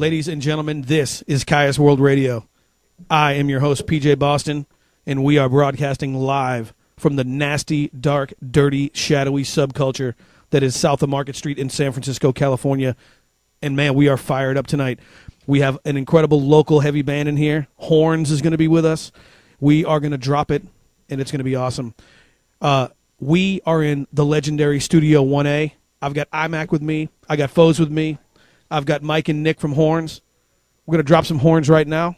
Ladies and gentlemen, this is Kyuss World Radio. I am your host, PJ Boston, and we are broadcasting live from the nasty, dark, dirty, shadowy subculture that is south of Market Street in San Francisco, California. And, man, we are fired up tonight. We have an incredible local heavy band in here. HORNSS is going to be with us. We are going to drop it, and it's going to be awesome. We are in the legendary Studio 1A. I've got iMac with me. I got Foes with me. I've got Mike and Nick from HORNSS. We're going to drop some horns right now.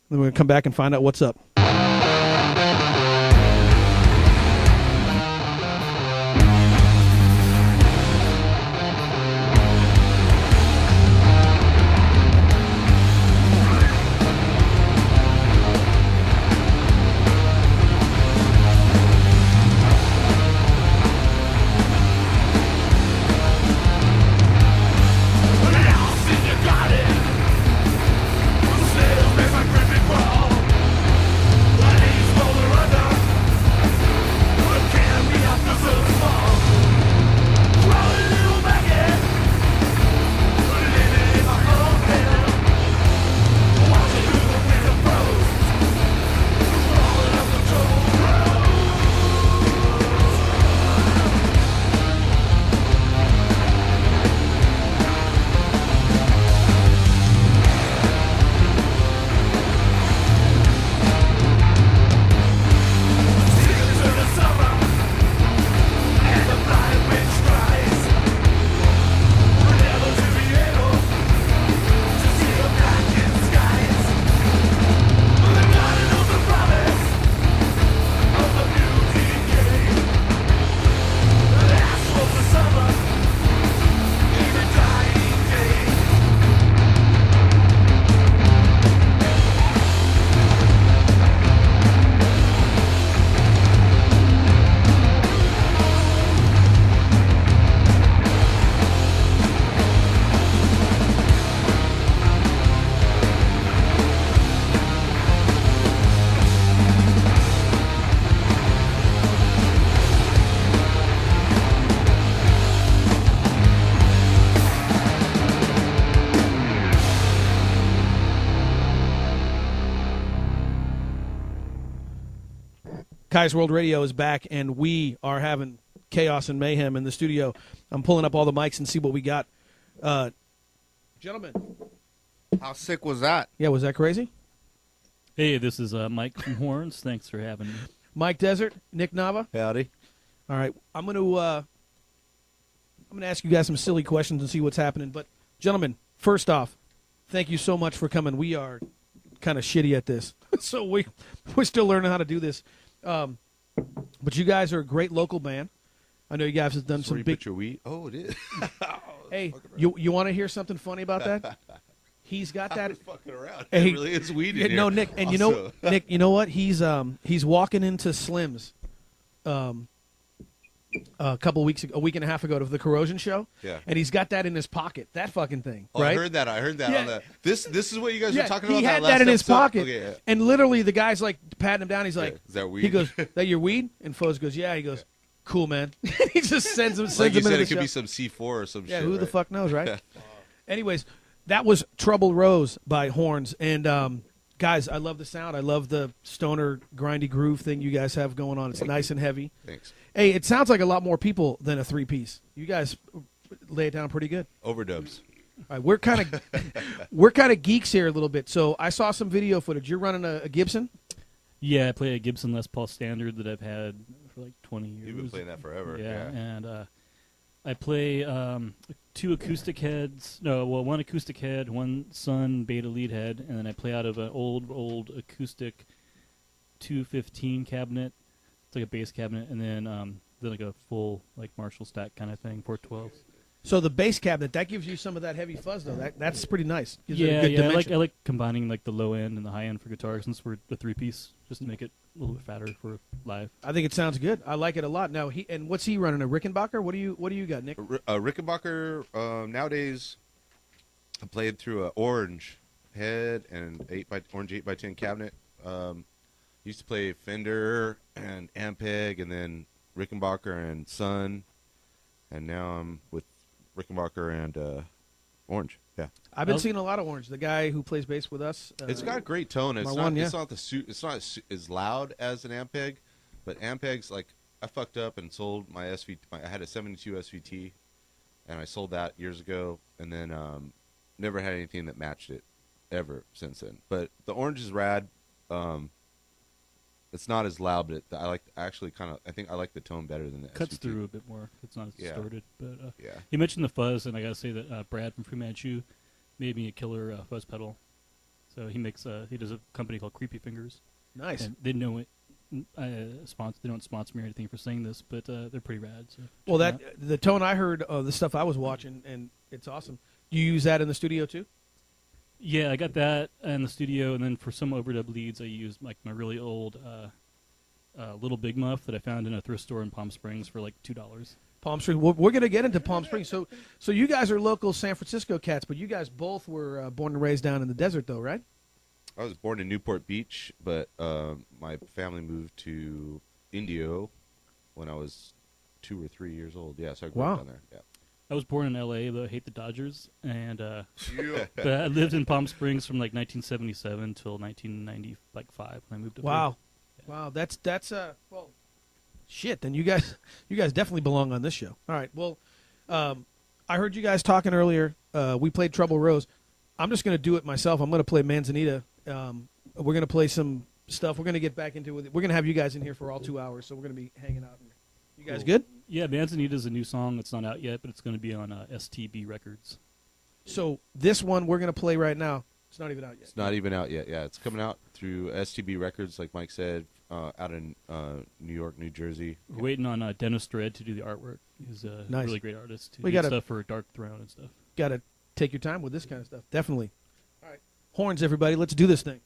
Then we're going to come back and find out what's up. Kyuss World Radio is back, and we are having chaos and mayhem in the studio. I'm pulling up all the mics and see what we got. Gentlemen. How sick was that? Yeah, was that crazy? Hey, this is Mike from HORNSS. Thanks for having me. Mike Desert, Nick Nava. Howdy. All right, I'm going to ask you guys some silly questions and see what's happening. But, gentlemen, first off, thank you so much for coming. We are kind of shitty at this, so we're still learning how to do this. But you guys are a great local band. I know you guys have done some big. Your weed? Oh, it is. Hey, you want to hear something funny about that? He's got that. I was fucking around. Hey, it really is weed in here. No, Nick, and also, Nick, you know what? He's walking into Slim's, a couple weeks ago, a week and a half ago, to the Corrosion show. Yeah. And he's got that in his pocket. That fucking thing. Oh, right? I heard that. Yeah. On the, this is what you guys were talking about. He had last that in his episode? pocket. Okay, yeah. And literally, the guy's like patting him down. He's like, is that weed? He goes, "That your weed?" And Foes goes, "Yeah." He goes, "Cool, man." He just sends him. Like you him said, into it the could show. be some C4 or some shit. Yeah, who the right? fuck knows, right? Anyways, that was Trouble Rose by HORNSS. And, guys, I love the sound. I love the stoner, grindy groove thing you guys have going on. It's nice and heavy. Thanks. Hey, it sounds like a lot more people than a three-piece. You guys lay it down pretty good. Overdubs. All right, we're kind of geeks here a little bit. So I saw some video footage. You're running a Gibson? Yeah, I play a Gibson Les Paul Standard that I've had for like 20 years. You've been playing that forever. Yeah, and I play two acoustic heads. No, well, one acoustic head, one Sun Beta lead head, and then I play out of an old acoustic 215 cabinet. It's like a bass cabinet, and then like a full like Marshall stack kind of thing, 412. So the bass cabinet, that gives you some of that heavy fuzz, though. That's pretty nice. Gives it a Yeah, good yeah. dimension. I like combining like the low end and the high end for guitar since we're the three-piece, just to make it a little bit fatter for live. I think it sounds good. I like it a lot. Now, what's he running? A Rickenbacker? What do you got, Nick? Rickenbacker. Nowadays, I played through an orange head and orange 8x10 cabinet. Used to play Fender and Ampeg, and then Rickenbacker and Sun, and now I'm with Rickenbacker and Orange. Yeah. I've been seeing a lot of Orange. The guy who plays bass with us. It's got a great tone. It's Marwan, not. yeah. It's not It's not as loud as an Ampeg, but Ampeg's like I fucked up and sold my SVT. I had a 72 SVT, and I sold that years ago, and then never had anything that matched it ever since then. But the Orange is rad. It's not as loud, but I think I like the tone better than the Cuts SVT. through a bit more. It's not as Yeah. distorted. But Yeah. you mentioned the fuzz, and I gotta say that Brad from Fu Manchu made me a killer fuzz pedal. So he makes he does a company called Creepy Fingers. Nice. And they know it. They don't sponsor me or anything for saying this, but they're pretty rad. So Well, check them the tone I heard, the stuff I was watching, and it's awesome. You use that in the studio too? Yeah, I got that in the studio, and then for some overdub leads, I used like my really old Little Big Muff that I found in a thrift store in Palm Springs for like $2. Palm Springs. We're going to get into Palm Springs. So you guys are local San Francisco cats, but you guys both were born and raised down in the desert, though, right? I was born in Newport Beach, but my family moved to Indio when I was 2 or 3 years old. Yeah, so I grew up down there. Yeah. I was born in L.A., though I hate the Dodgers, and Yeah. but I lived in Palm Springs from like 1977 till 1995 when I moved up Wow. here. Wow, that's well, shit. Then you guys definitely belong on this show. All right. Well, I heard you guys talking earlier. We played Trouble Rose. I'm just going to do it myself. I'm going to play Manzanita. We're going to play some stuff. We're going to get back into it. We're going to have you guys in here for all 2 hours, so we're going to be hanging out. You guys good? Yeah, Manzanita is a new song. It's not out yet, but it's going to be on STB Records. So this one we're going to play right now. It's not even out yet. It's not even out yet. Yeah, it's coming out through STB Records, like Mike said, out in New York, New Jersey. We're waiting on Dennis Dredd to do the artwork. He's a Nice. really great artist. He We did gotta- stuff for Dark Throne and stuff. Got to take your time with this kind of stuff. Definitely. All right. Horns, everybody. Let's do this thing.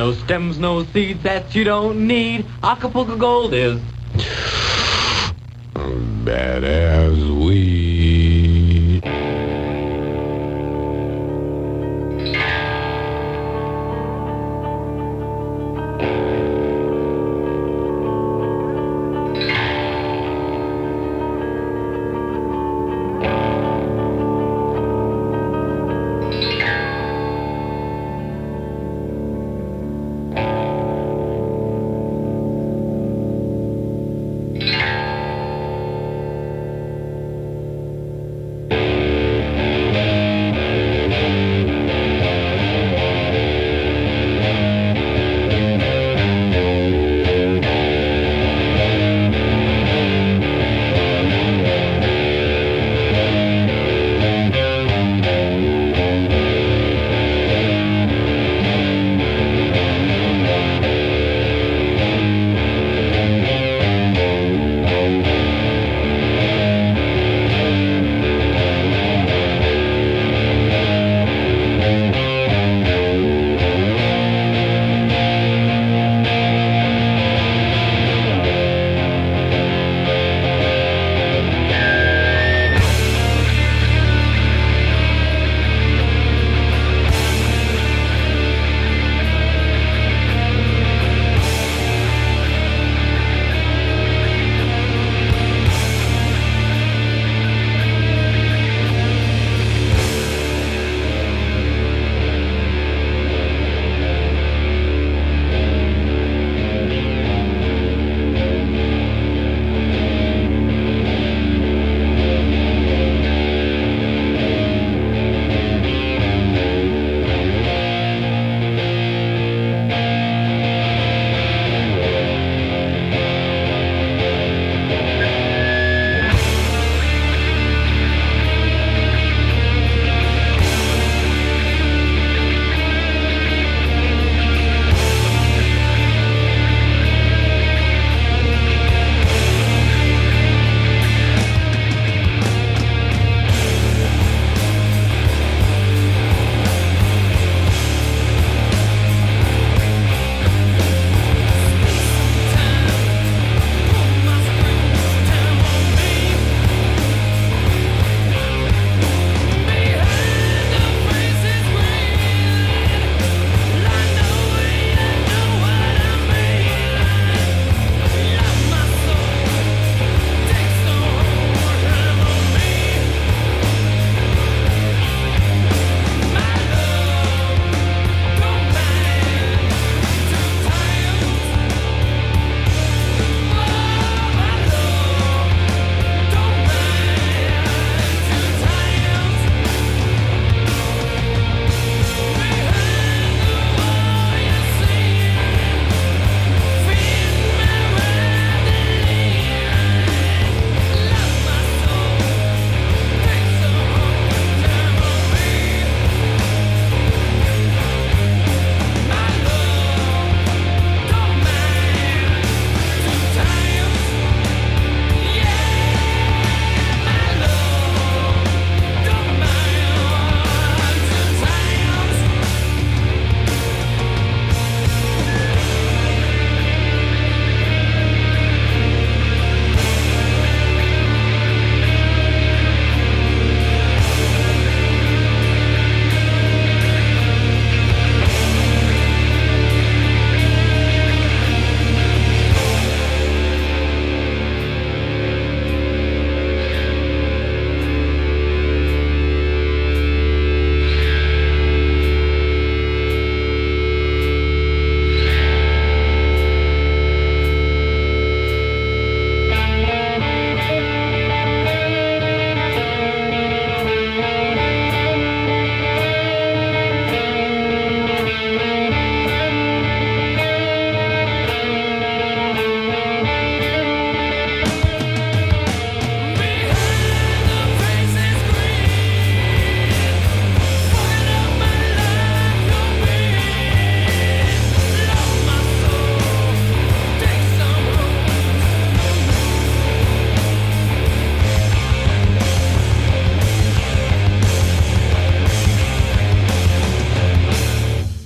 No stems, no seeds that you don't need. Acapulco Gold is bad as weed.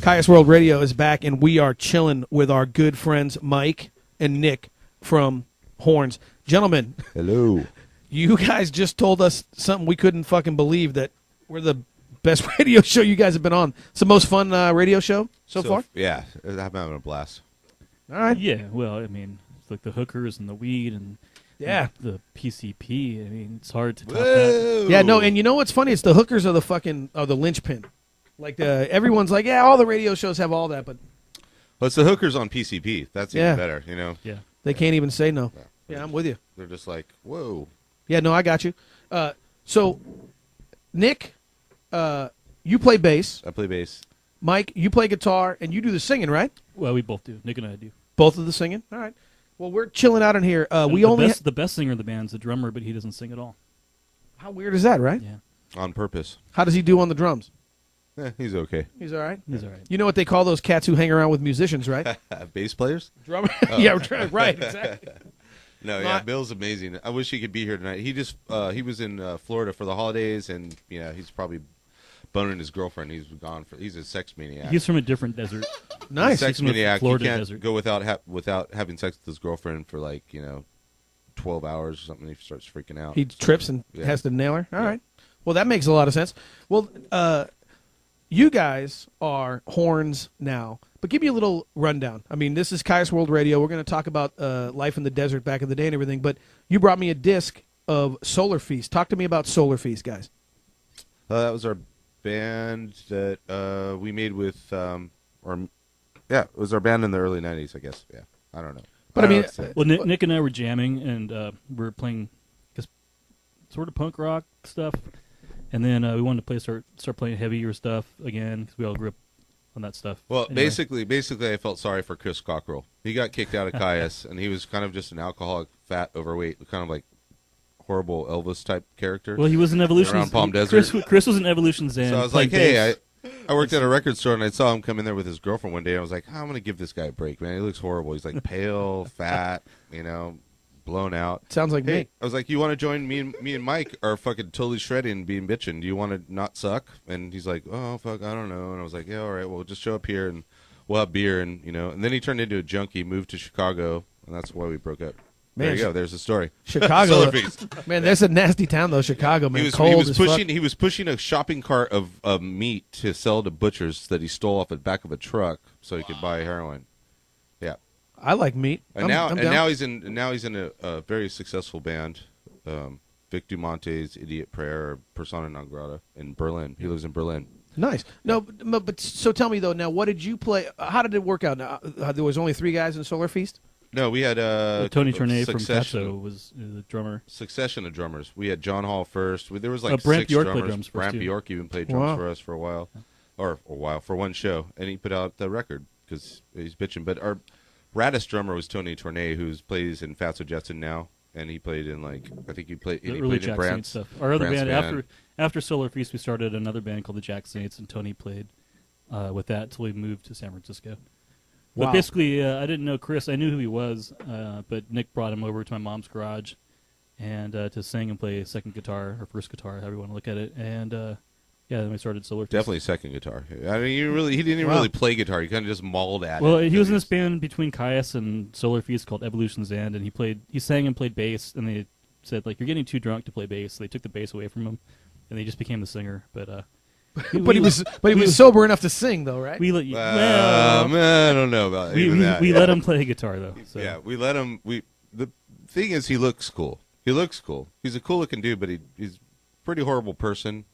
Kyuss World Radio is back, and we are chilling with our good friends Mike and Nick from HORNSS. Gentlemen, Hello. you guys just told us something we couldn't fucking believe, that we're the best radio show you guys have been on. It's the most fun radio show so far? Yeah, I'm having a blast. All right. Yeah, well, I mean, it's like the hookers and the weed and Yeah. the PCP. I mean, it's hard to top that. Yeah, no, and you know what's funny? It's the hookers are the linchpin. Like, everyone's like, yeah, all the radio shows have all that, but Well, it's the hookers on PCP. That's Yeah. even better, you know? Yeah. they can't even say no. Yeah, I'm with you. They're just like, whoa. Yeah, no, I got you. So, Nick, you play bass. I play bass. Mike, you play guitar, and you do the singing, right? Well, we both do. Nick and I do. Both of the singing? All right. Well, we're chilling out in here. We the only... the best singer in the band's the drummer, but he doesn't sing at all. How weird is that, right? Yeah, On purpose. How does he do on the drums? He's okay. He's all right? he's all right. You know what they call those cats who hang around with musicians, right? Bass players? Drummer. Yeah, right, exactly. No, No, yeah, I- Bill's amazing. I wish he could be here tonight. He just he was in Florida for the holidays, and he's probably boning his girlfriend. He's gone for. He's a sex maniac. He's from a different desert. Nice. Sex from the maniac. Florida He can't desert. go without having sex with his girlfriend for 12 hours or something. He starts freaking out. He trips and Yeah. has to nail her? All Yeah. right. Well, that makes a lot of sense. Well, you guys are HORNSS now, but give me a little rundown. I mean, this is Kyuss World Radio. We're going to talk about life in the desert back in the day and everything, but you brought me a disc of Solar Feast. Talk to me about Solar Feast, guys. That was our band that we made with, it was our band in the early '90s, I guess. Yeah, I don't know. But I don't know mean- what to say. Well, Nick and I were jamming, and we were playing sort of punk rock stuff, and then we wanted to start playing heavier stuff again because we all grew up on that stuff. Well, Anyway. basically, I felt sorry for Chris Cockrell. He got kicked out of Kyuss, and he was kind of just an alcoholic, fat, overweight, kind of like horrible Elvis type character. Well, he was an evolution. Around Palm Desert. Chris was an evolution Zen. So I was playing like, hey, bass. I worked at a record store, and I saw him come in there with his girlfriend one day. And I was like, I'm going to give this guy a break, man. He looks horrible. He's like pale, fat, blown out. Sounds like Hey, me. I was like, you want to join me and Mike are fucking totally shredding and being bitching. Do you want to not suck? And he's like, oh, fuck, I don't know. And I was like, yeah, all right, well, just show up here and we'll have beer. And, and then he turned into a junkie, moved to Chicago, and that's why we broke up. Man, there you go. There's the story. Chicago. Solar Feast. Man, that's a nasty town, though, Chicago, man. He Cold was as fuck. pushing. He was pushing a shopping cart of meat to sell to butchers that he stole off the back of a truck so he could buy heroin. Yeah, I like meat. and I'm down. now he's in a very successful band, Vic Dumonte's Idiot Prayer or Persona non grata in Berlin. He lives in Berlin. Nice. No, but so tell me, though, now, what did you play? How did it work out? Now, there was only 3 guys in Solar Feast? No, we had Tony Tournay from succession. Fatso was the drummer. Succession of drummers. We had John Hall first. There was like Brant 6 Bjork played drummers. drums first, Brant too. Bjork even played drums Wow. for us for a while, for one show, and he put out the record because he's bitching. But our raddest drummer was Tony Tournay, who plays in Fatso Jetson now, and he played in I think he played The in early Brant's Jack Saints stuff. Our other Brant's band after Solar Feast, we started another band called the Jack Saints, and Tony played with that until we moved to San Francisco. But Wow. basically, I didn't know Chris. I knew who he was, but Nick brought him over to my mom's garage and to sing and play second guitar or first guitar, however you want to look at it. And then we started Solar Feast. Definitely second guitar. I mean, he didn't even Wow. really play guitar. He kind of just mauled at it. Well, he was in because this band between Kyuss and Solar Feast called Evolution's End, and he sang and played bass. And they said, like, you're getting too drunk to play bass. So they took the bass away from him, and he just became the singer. But He was sober enough to sing, though, right? we let I don't know about even that. we let him play guitar though. So. Yeah, we let him. The thing is, he looks cool. He looks cool. He's a cool-looking dude, but he's a pretty horrible person.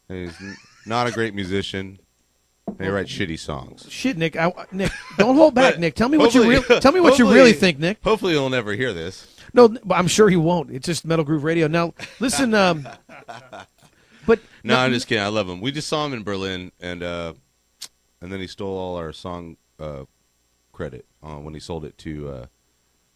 And he's not a great musician. And he writes shitty songs. Shit, Nick. Nick, don't hold back, But Nick. Tell me what you hopefully- tell me what you hopefully- really think, Nick. Hopefully, he'll never hear this. No, but I'm sure he won't. It's just Metal Groove Radio. Now, listen. But No, I'm just kidding. I love him. We just saw him in Berlin, and then he stole all our song credit when he sold it to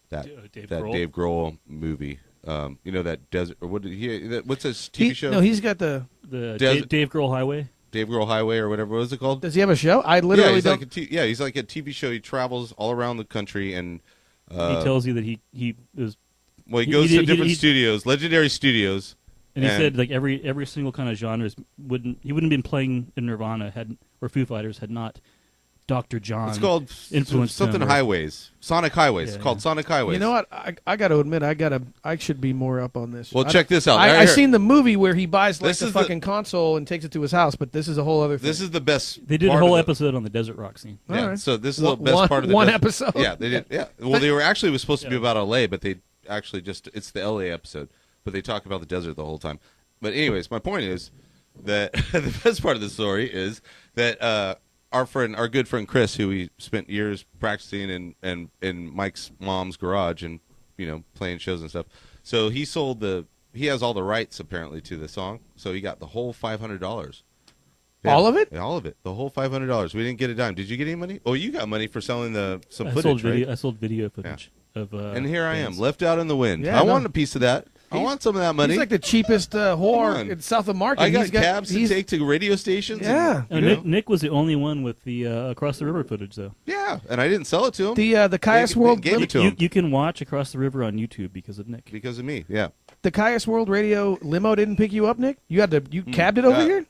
that Dave that Grohl? Dave Grohl movie. That desert. Or what did he? What's his TV show? No, he's got the. The Desert- Dave Grohl Highway. Dave Grohl Highway or whatever. What was it called? Does he have a show? I literally he's don't. like he's like a TV show. He travels all around the country and He tells you that he is, well, he he- goes he- to different he- studios, legendary studios. and he And- said like every single kind of genres wouldn't have been playing in Nirvana or Foo Fighters had not Dr. John. It's called influenced something him, Highways. Sonic Highways. Yeah, It's called Sonic Highways. You know what? I got to admit, I should be more up on this. Well, check this out. I seen the movie where he buys like This the is fucking console and takes it to his house, but this is a whole other thing. This is the best. They did a part whole of the- episode on the desert rock scene. Yeah. All right. So this is the best part of the one desert- episode. Yeah, they did. Yeah. Well, they were actually it was supposed to be about LA, but they actually just it's the LA episode, but they talk about the desert the whole time. But anyways, my point is that the best part of the story is that our good friend Chris, who we spent years practicing in Mike's mom's garage and playing shows and stuff. So he has all the rights apparently to the song. So he got the whole $500. Yeah, All of it? All of it. The whole $500. We didn't get a dime. Did you get any money? Oh, you got money for selling some I footage, sold right? I sold video footage of. And here I am, bands. left out in the wind. Yeah, I no. want a piece of that. I want some of that money. He's like the cheapest Come whore on. in South of Market. I got He's cabs to take to radio stations. Yeah. and, No, Nick was the only one with the Across the River footage, though. yeah, and I didn't sell it to him The Kyuss They World gave it to him You can watch Across the River on YouTube because of Nick. because of me. Yeah, the Kyuss World Radio limo didn't pick you up, Nick. You cabbed it over here.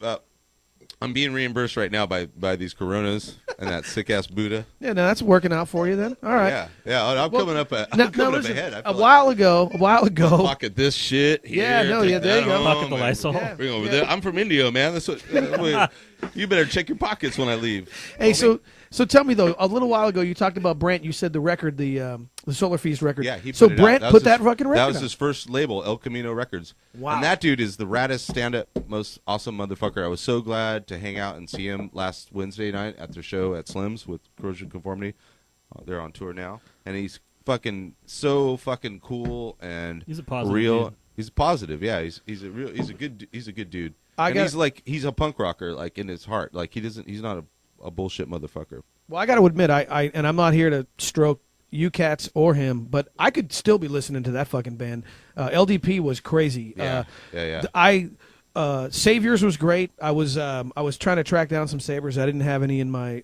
I'm being reimbursed right now by these Coronas and that sick ass Buddha. Yeah, no, that's working out for you then. All right. Yeah. I'm Well, coming up. I'm Now, coming up listen, ahead. I a feel like while ago, pocket this shit. Yeah, here, no, take yeah, there that you go. Pocket home, the and Lysol. Yeah. Bring over there. I'm from India, man. That's what. You better check your pockets when I leave. Hey, so tell me though, a little while ago you talked about Brent. You said the record, the Solar Feast record. Yeah, he so put it Brent out. put that fucking record. That was out. his first label, El Camino Records. Wow. And that dude is the raddest stand-up, most awesome motherfucker. I was so glad to hang out and see him last Wednesday night at their show at Slim's with Corrosion Conformity. They're on tour now, and he's so fucking cool and He's a positive real. dude. He's positive, yeah. He's a good dude. He's a punk rocker, like in his heart. Like he's not a bullshit motherfucker. Well, I got to admit, and I'm not here to stroke you cats or him, but I could still be listening to that fucking band. LDP was crazy. Yeah. Saviors was great. I was trying to track down some Saviors. I didn't have any in my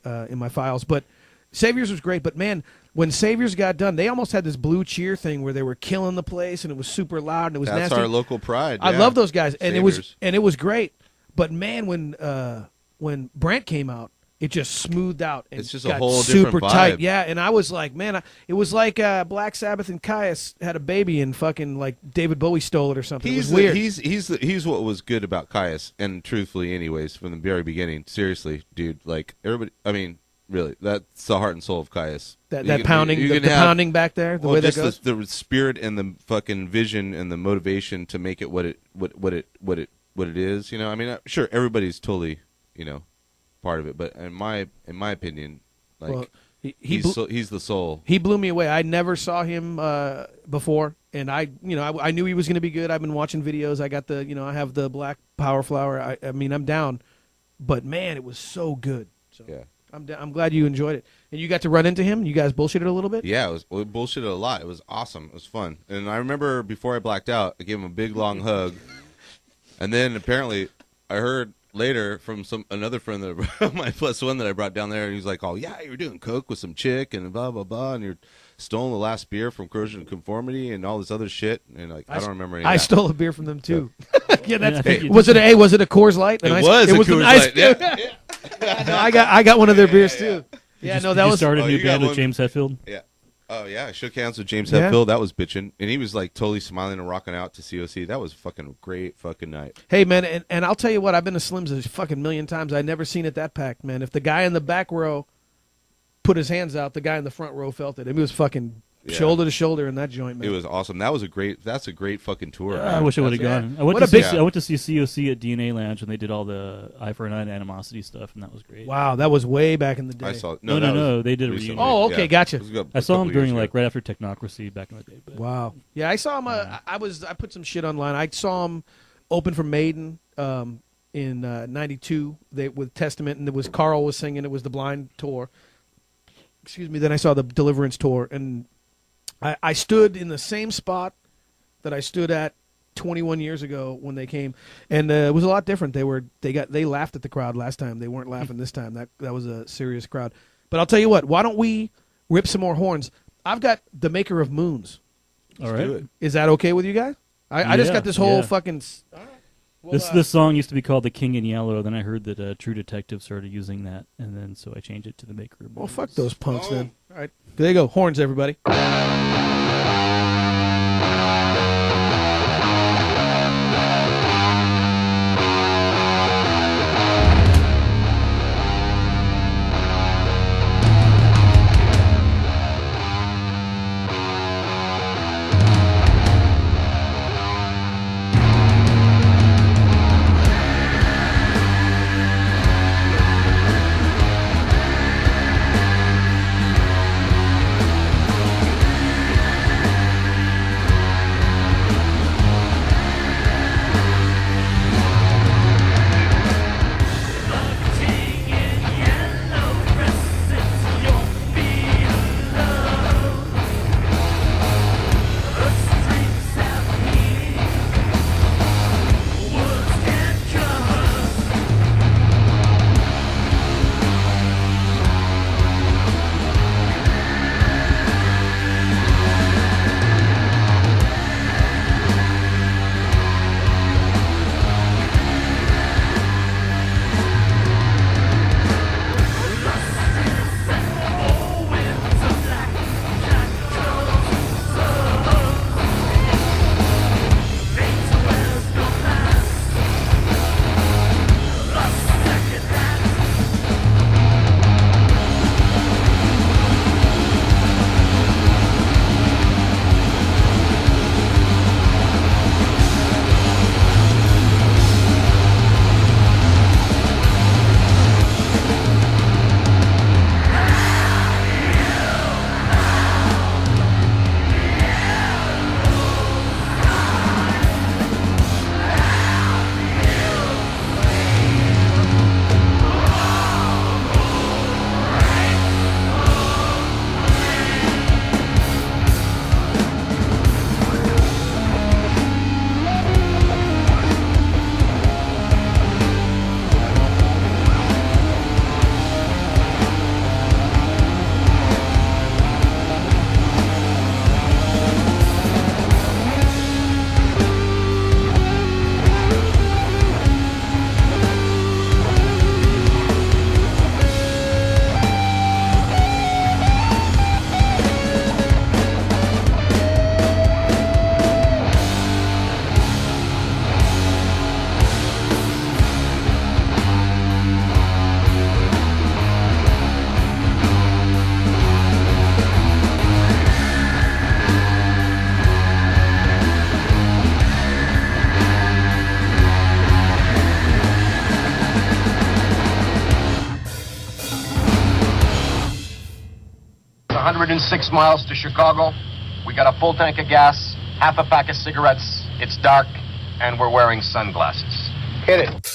files, but Saviors was great. But man, when Saviors got done, they almost had this Blue Cheer thing where they were killing the place and it was super loud and it was That's nasty. our local pride. I yeah. love those guys, and Saviors. it was great. But man, when Brent came out, it just smoothed out and It's just a got whole super different vibe. tight. Yeah, and I was like, man, it was like Black Sabbath and Kyuss had a baby and fucking like David Bowie stole it or something. It was weird. He's what was good about Kyuss, and truthfully, anyways, from the very beginning. Seriously, dude, like everybody. I mean, really, that's the heart and soul of Kyuss. that pounding, the pounding back there, the way that goes. The spirit and the fucking vision and the motivation to make it what it is. You know, I mean, sure, everybody's totally, part of it, but in my opinion, like Well, he's the soul. He blew me away. I never saw him before, and I knew he was going to be good. I've been watching videos. I got I have the Black Power Flower. I mean, I'm down, but man, it was so good. So Yeah. I'm glad you enjoyed it, and you got to run into him. You guys bullshitted a little bit. Yeah, we bullshitted a lot. It was awesome. It was fun. And I remember before I blacked out, I gave him a big long hug, and then apparently I heard later from another friend that my +1 that I brought down there, and he was like, "Oh yeah, you were doing coke with some chick and blah blah blah, and you're stolen the last beer from Corrosion Conformity and all this other shit." And like, I don't remember any. I of that. stole a beer from them too. Yeah, that's. I think you Was it a Coors Light? It was a Coors nice. Light. Yeah. No, I got one of their beers too. Yeah, no, that you was. started a Oh, new you got band with one. James Hetfield. Yeah. Oh yeah, I shook hands with James Yeah. Hetfield. That was bitching, and he was like totally smiling and rocking out to COC. That was fucking great fucking night. Hey man, and I'll tell you what, I've been to Slim's a fucking million times. I've never seen it that packed, man. If the guy in the back row put his hands out, the guy in the front row felt it. It was fucking Yeah. shoulder to shoulder in that joint, man. It was awesome. That's a great fucking tour. I wish I would have gone. I went What to a big- see, I went to see COC at DNA Lounge, and they did all the Eye for an Eye and Animosity stuff, and that was great. Wow, that was way back in the day. I saw. No, that was they did a recently. reunion. Oh, okay, gotcha. It was a I saw couple him during years ago. right after Technocracy back in the day. But Wow. Yeah, I saw him. I put some shit online. I saw him open for Maiden in '92 with Testament, and it was Carl was singing. It was the Blind tour. Excuse me. Then I saw the Deliverance tour, and I stood in the same spot that I stood at 21 years ago when they came, and it was a lot different. They laughed at the crowd last time. They weren't laughing this time. That was a serious crowd. But I'll tell you what. Why don't we rip some more horns? I've got the Maker of Moons. all Let's right, do it. Is that okay with you guys? I just Yeah, got this whole yeah. fucking. This song used to be called "The King in Yellow." Then I heard that True Detective started using that, and then so I changed it to "The Maker of Well, Blues." fuck those punks then. All right, there you go. Horns, everybody. It's 106 miles to Chicago. We got a full tank of gas, half a pack of cigarettes. It's dark, and we're wearing sunglasses. Hit it.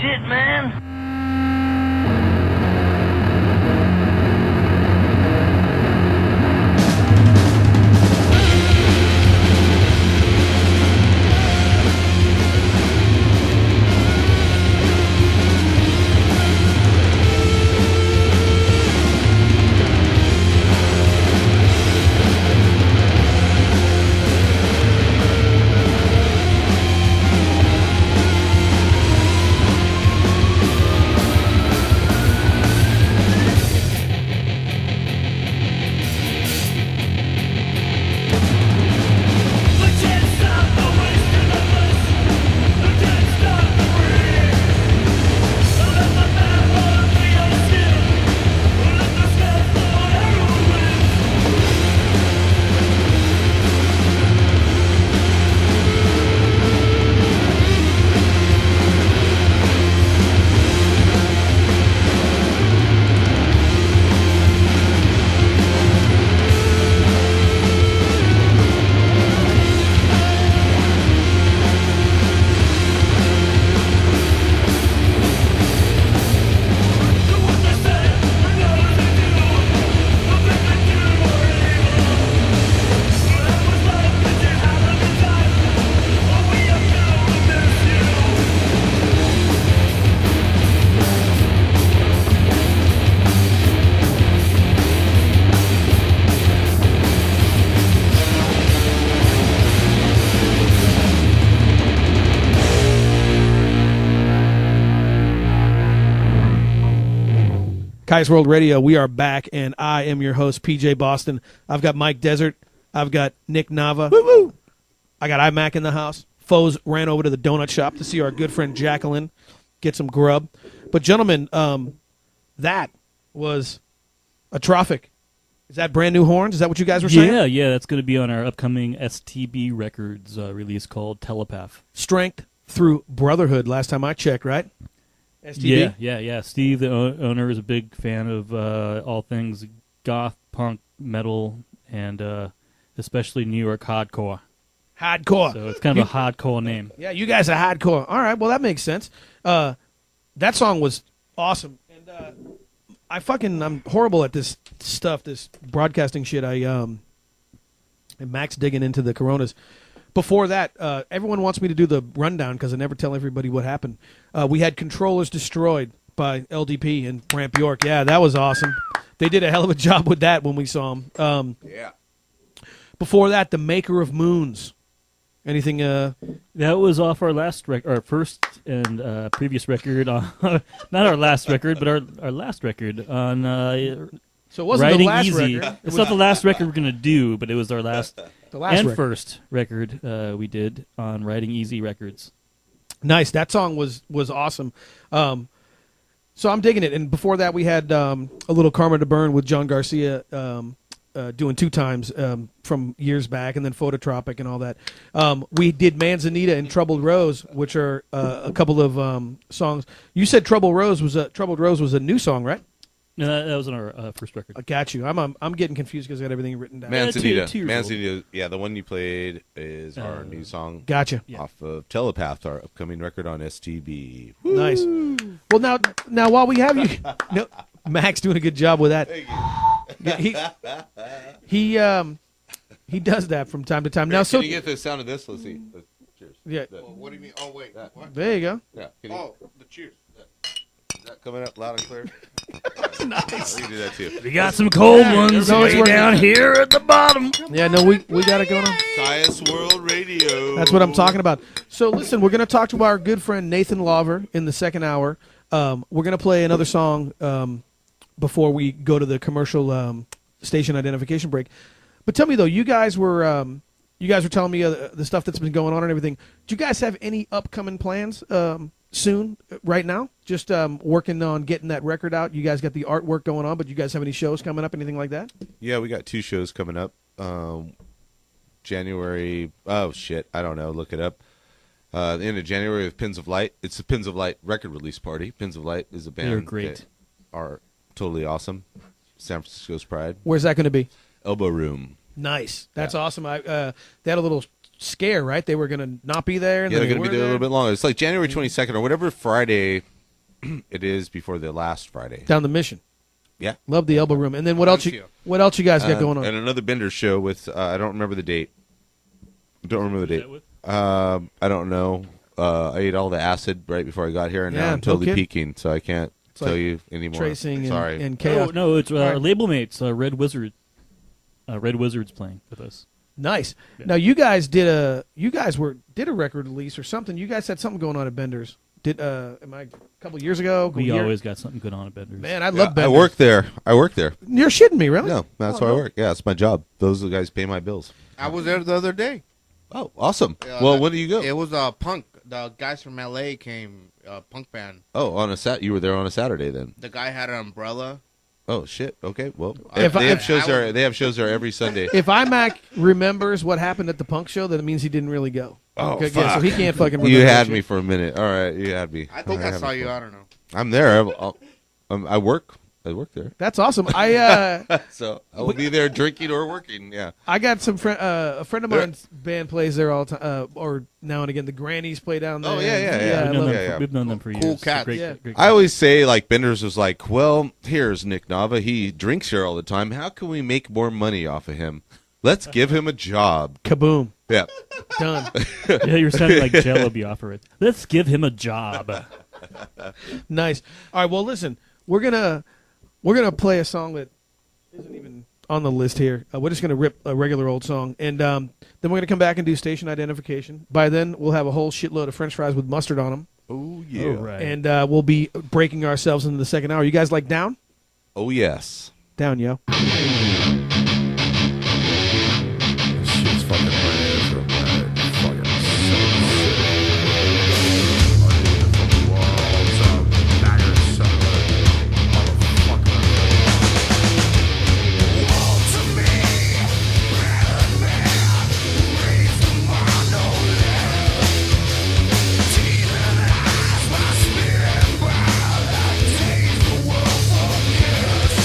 shit, man. Kyuss World Radio, we are back, and I am your host, PJ Boston. I've got Mike Desert. I've got Nick Nava. Woo-woo! I got iMac in the house. Foes ran over to the donut shop to see our good friend Jacqueline get some grub. But, gentlemen, that was a Trophic. Is that brand new horns? Is that what you guys were saying? Yeah, that's going to be on our upcoming STB Records release called Telepath. Strength through brotherhood, last time I checked, right? STB? Yeah. Steve, the owner, is a big fan of all things goth, punk, metal, and especially New York hardcore. Hardcore. So it's kind of a hardcore name. Yeah, you guys are hardcore. All right, well, that makes sense. That song was awesome. And I'm horrible at this stuff, this broadcasting shit. And Mac's digging into the Coronas. Before that, everyone wants me to do the rundown because I never tell everybody what happened. We had Controllers Destroyed by LDP and Bramp York. Yeah, that was awesome. They did a hell of a job with that when we saw them. Yeah. Before that, The Maker of Moons. Anything? That was off our last our first and previous record. Not our last record, but our last record on. So it wasn't Riding the last Easy. record. It's not the last record we're going to do, but it was our last, record. first record we did on Riding Easy Records. Nice. That song was awesome. So I'm digging it. And before that, we had a little Karma to Burn with John Garcia doing 2 times from years back, and then Phototropic and all that. We did Manzanita and Troubled Rose, which are a couple of songs. You said Troubled Rose was a new song, right? No, that was on our first record. I got you. I'm getting confused because I got everything written down. Manzanita. 2 years Manzanita, yeah, the one you played is our new song. Gotcha. Off of Telepath, our upcoming record on STB. Nice. Well, now while we have you, no, Mac's doing a good job with that. He does that from time to time. Now, Can you get the sound of this? Let's see. Cheers. Yeah. What do you mean? Oh, wait. What? There you go. Yeah. The cheers. Is that coming up loud and clear? Nice. We can do that too. We got some cold ones no, it's way working. down here at the bottom. Yeah, no, we got it going on. Kyuss World Radio. That's what I'm talking about. So listen, we're going to talk to our good friend Nathan Lawver in the second hour. We're going to play another song before we go to the commercial station identification break. But tell me though, you guys were telling me the stuff that's been going on and everything. Do you guys have any upcoming plans soon, right now? Just working on getting that record out. You guys got the artwork going on, but you guys have any shows coming up, anything like that? Yeah, we got 2 shows coming up. January. Oh shit, I don't know. Look it up. The end of January with Pins of Light. It's the Pins of Light record release party. Pins of Light is a band They're great. that are totally awesome. San Francisco's pride. Where's that going to be? Elbow Room. Nice. That's awesome. They had a little scare, right? They were going to not be there. And Yeah, then they're going to be there a little bit longer. It's like January 22nd or whatever Friday It is before the last Friday. Down the Mission. Yeah. Love the Elbow Room. And then what else you guys got going on? And another Bender show with I don't remember the date. Don't remember the Who's date. that with? I don't know. I ate all the acid right before I got here, and now I'm totally peaking, so I can't tell you anymore. Tracing Sorry. and chaos. Oh, no, it's right. label mates, Red Wizard. Red Wizard's playing with us. Nice. Yeah. Now you guys did a record release or something. You guys had something going on at Bender's. A couple years ago? We always got something good on at Bender's. Man, I love Bender's. I work there. You're shitting me, really? No, that's where I work. Yeah, it's my job. Those are the guys pay my bills. I was there the other day. Oh, awesome. Well, when do you go? It was punk. The guys from LA came, punk band. Oh, you were there on a Saturday then. The guy had an umbrella. Oh shit. Okay. Well, If they I- have shows there. They have shows there every Sunday. If iMac remembers what happened at the punk show, then it means he didn't really go. Oh, Okay, fuck. yeah, so he can't fucking remember. You that had shit. me for a minute. All right, you had me. I think I saw you. I don't know. I'm there. I work. I work there. That's awesome. I So I will be there drinking or working. Yeah. I got some a friend of mine's band plays there all the time, or now and again. The Grannies play down there. Oh, yeah. I love it. We've known them for years. Cool cats. Great, Yeah. great I always say, like, Bender's was like, well, here's Nick Nava. He drinks here all the time. How can we make more money off of him? Let's give him a job. Kaboom. Yeah. Done. Yeah, you're sounding like Jello Biafra. It. Let's give him a job. Nice. All right. Well, listen, we're gonna play a song that isn't even on the list here. We're just gonna rip a regular old song, and then we're gonna come back and do station identification. By then, we'll have a whole shitload of French fries with mustard on them, Oh, yeah. All right. and we'll be breaking ourselves into the second hour. You guys like down? Oh, yes. Down, yo. Shit's fucking red from red. Fucking so sick. Underneath the fucking walls of baggers, son of a motherfucker. Wall to me, red man, raise the mono left. Demon eyes, my spirit wild, I taste the wolf of kiss.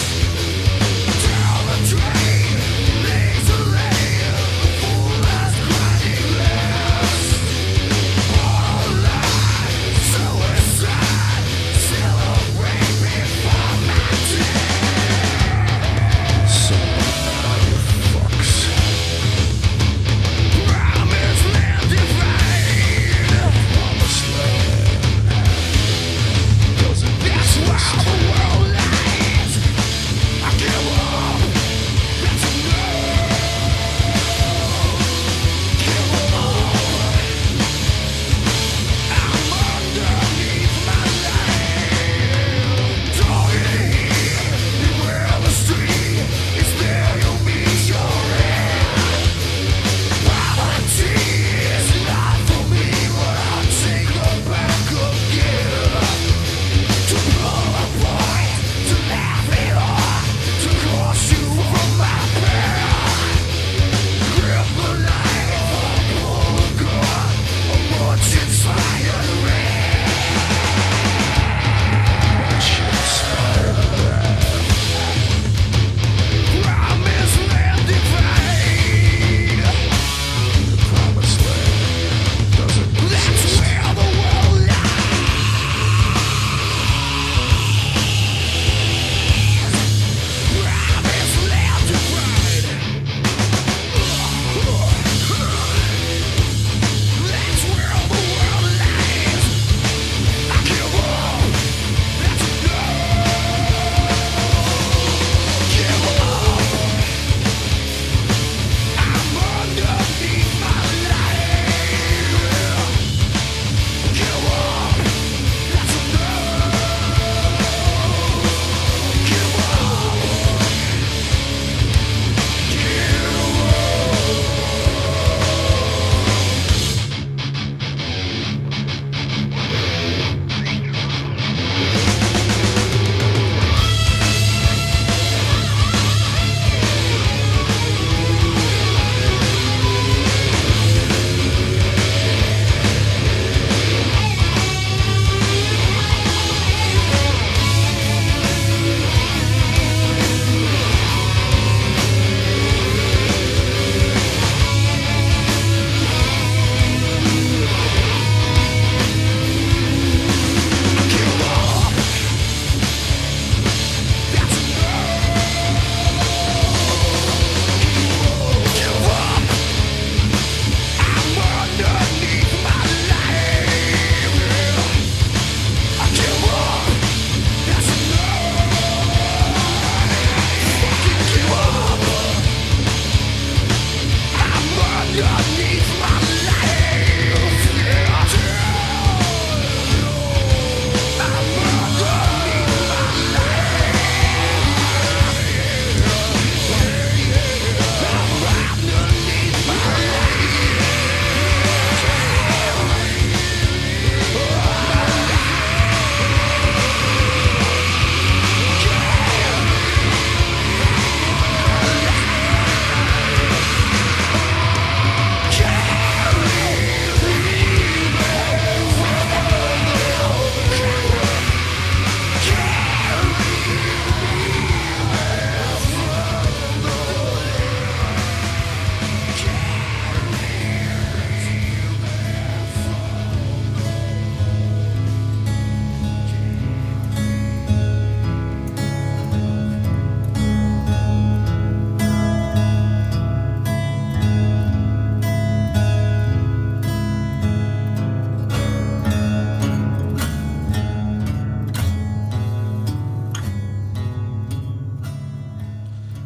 Down the track.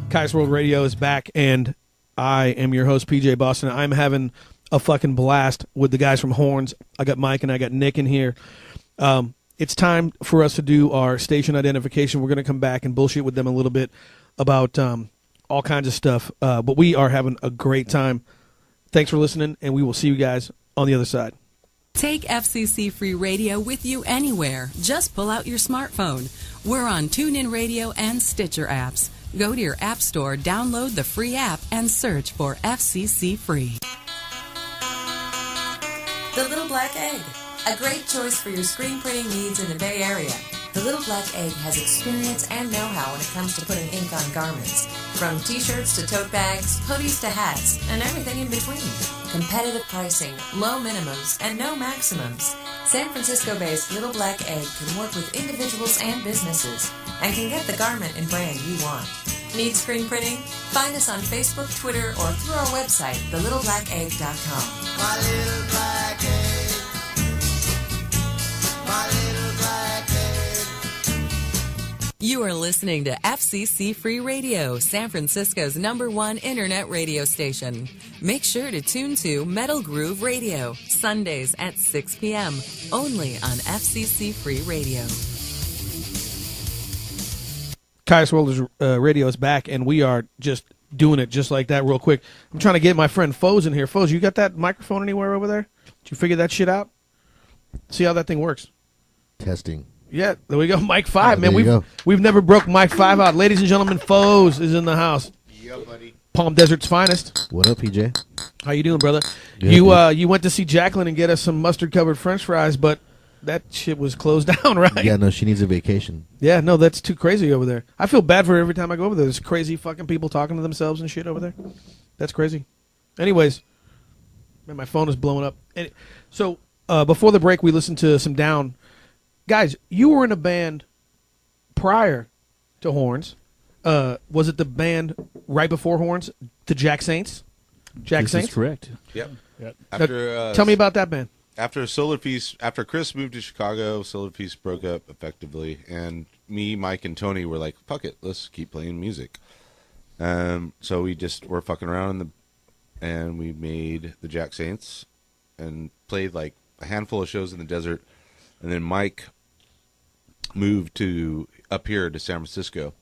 Kyuss World Radio is back, and I am your host, PJ Boston. I'm having a fucking blast with the guys from HORNSS. I got Mike and I got Nick in here. It's time for us to do our station identification. We're going to come back and bullshit with them a little bit about all kinds of stuff, but we are having a great time. Thanks for listening, and we will see you guys on the other side. Take FCC Free Radio with you anywhere. Just pull out your smartphone. We're on TuneIn Radio and Stitcher apps. Go to your app store, download the free app, and search for FCC Free. The Little Black Egg, a great choice for your screen printing needs in the Bay Area. The Little Black Egg has experience and know-how when it comes to putting ink on garments. From t-shirts to tote bags, hoodies to hats, and everything in between. Competitive pricing, low minimums, and no maximums. San Francisco-based Little Black Egg can work with individuals and businesses and can get the garment and brand you want. Need screen printing? Find us on Facebook, Twitter, or through our website, thelittleblackezg.com. My little black egg. My little black egg. You are listening to FCC Free Radio, San Francisco's #1 internet radio station. Make sure to tune to Metal Groove Radio, Sundays at 6 p.m., only on FCC Free Radio. Kyuss World Radio is back, and we are just doing it just like that real quick. I'm trying to get my friend Foes in here. Foes, you got that microphone anywhere over there? Did you figure that shit out? See how that thing works. Testing. Yeah, there we go. Mic 5, man. there you We've never broke Mic 5 out. Ladies and gentlemen, Foes is in the house. Yeah, buddy. Palm Desert's finest. What up, PJ? How you doing, brother? Good, You went to see Jacqueline and get us some mustard-covered French fries, but that shit was closed down, right? Yeah, no, she needs a vacation. Yeah, no, that's too crazy over there. I feel bad for her every time I go over there. There's crazy fucking people talking to themselves and shit over there. That's crazy. Anyways, man, my phone is blowing up. So before the break, we listened to some Down. Guys, you were in a band prior to HORNSS. Was it the band right before HORNSS, the Jack Saints? This is correct. Yep. Yep. After Tell me about that band. After Solar Peace, after Chris moved to Chicago, Solar Peace broke up effectively, and me, Mike, and Tony were like, "Fuck it, let's keep playing music." So we just were fucking around, and we made the Jack Saints, and played like a handful of shows in the desert, and then Mike moved up here to San Francisco,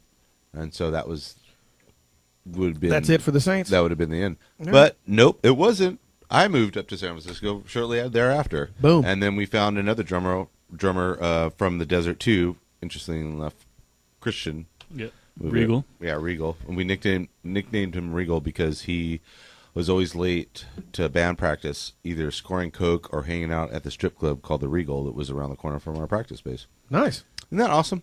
and so that would have been That's it for the Saints. That would have been the end, Yeah. but nope, it wasn't. I moved up to San Francisco shortly thereafter. Boom. And then we found another drummer from the desert too. Interestingly enough, Christian. Yep. Moved Regal. up. Yeah, Regal. And we nicknamed him Regal because he was always late to band practice, either scoring coke or hanging out at the strip club called the Regal that was around the corner from our practice space. Nice. Isn't that awesome?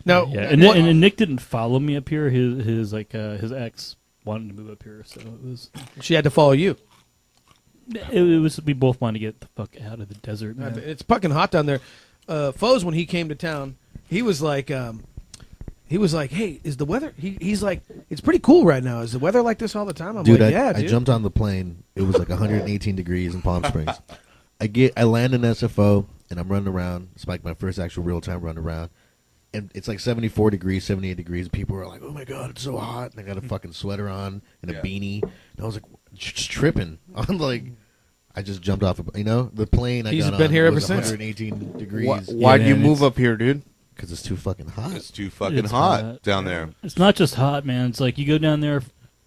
Now, Yeah, and Nick didn't follow me up here. His ex wanted to move up here, so it was. she had to follow you. It was. We both wanted to get the fuck out of the desert, man. It's fucking hot down there. Foes, when he came to town, he was like, "Hey, is the weather?" He's like, "It's pretty cool right now. Is the weather like this all the time?" I'm Dude, like, I dude. jumped on the plane. It was like 118 degrees in Palm Springs. I land in SFO, and I'm running around. It's like my first actual real-time run around. And it's like 74 degrees, 78 degrees. People are like, "Oh, my God, it's so hot." And I got a fucking sweater on and a beanie. And I was like, just tripping. I'm like, I just jumped off, the plane I He's got been on here ever was since. 118 degrees. Why'd you man, move up here, dude? Because it's too fucking hot. It's too fucking It's hot hot. down there. It's not just hot, man. It's like you go down there,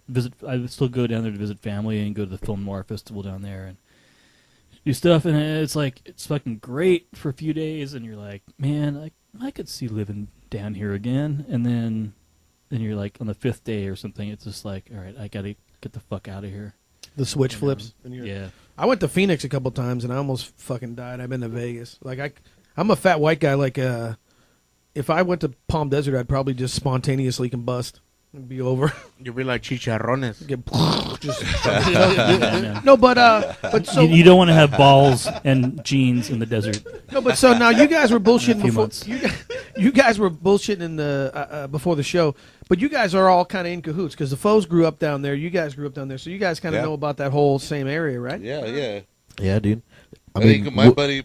visit. I would still go down there to visit family and go to the Film Noir Festival down there and do stuff. And it's like it's fucking great for a few days, and you're like, man, I could see living down here again. And then you're like on the 5th day or something. It's just like, all right, I gotta get the fuck out of here. The switch flips. Yeah. I went to Phoenix a couple times and I almost fucking died. I've been to Vegas. Like I'm a fat white guy. Like if I went to Palm Desert, I'd probably just spontaneously combust and be over. You'd be like chicharrones. Get just Yeah. no, but so You don't want to have balls and jeans in the desert. no, but so now you guys were bullshitting In a few before. months. You guys were bullshitting in the before the show, but you guys are all kind of in cahoots because the Foes grew up down there. You guys grew up down there, so you guys kind of know about that whole same area, right? Yeah. Yeah, dude. I think my buddy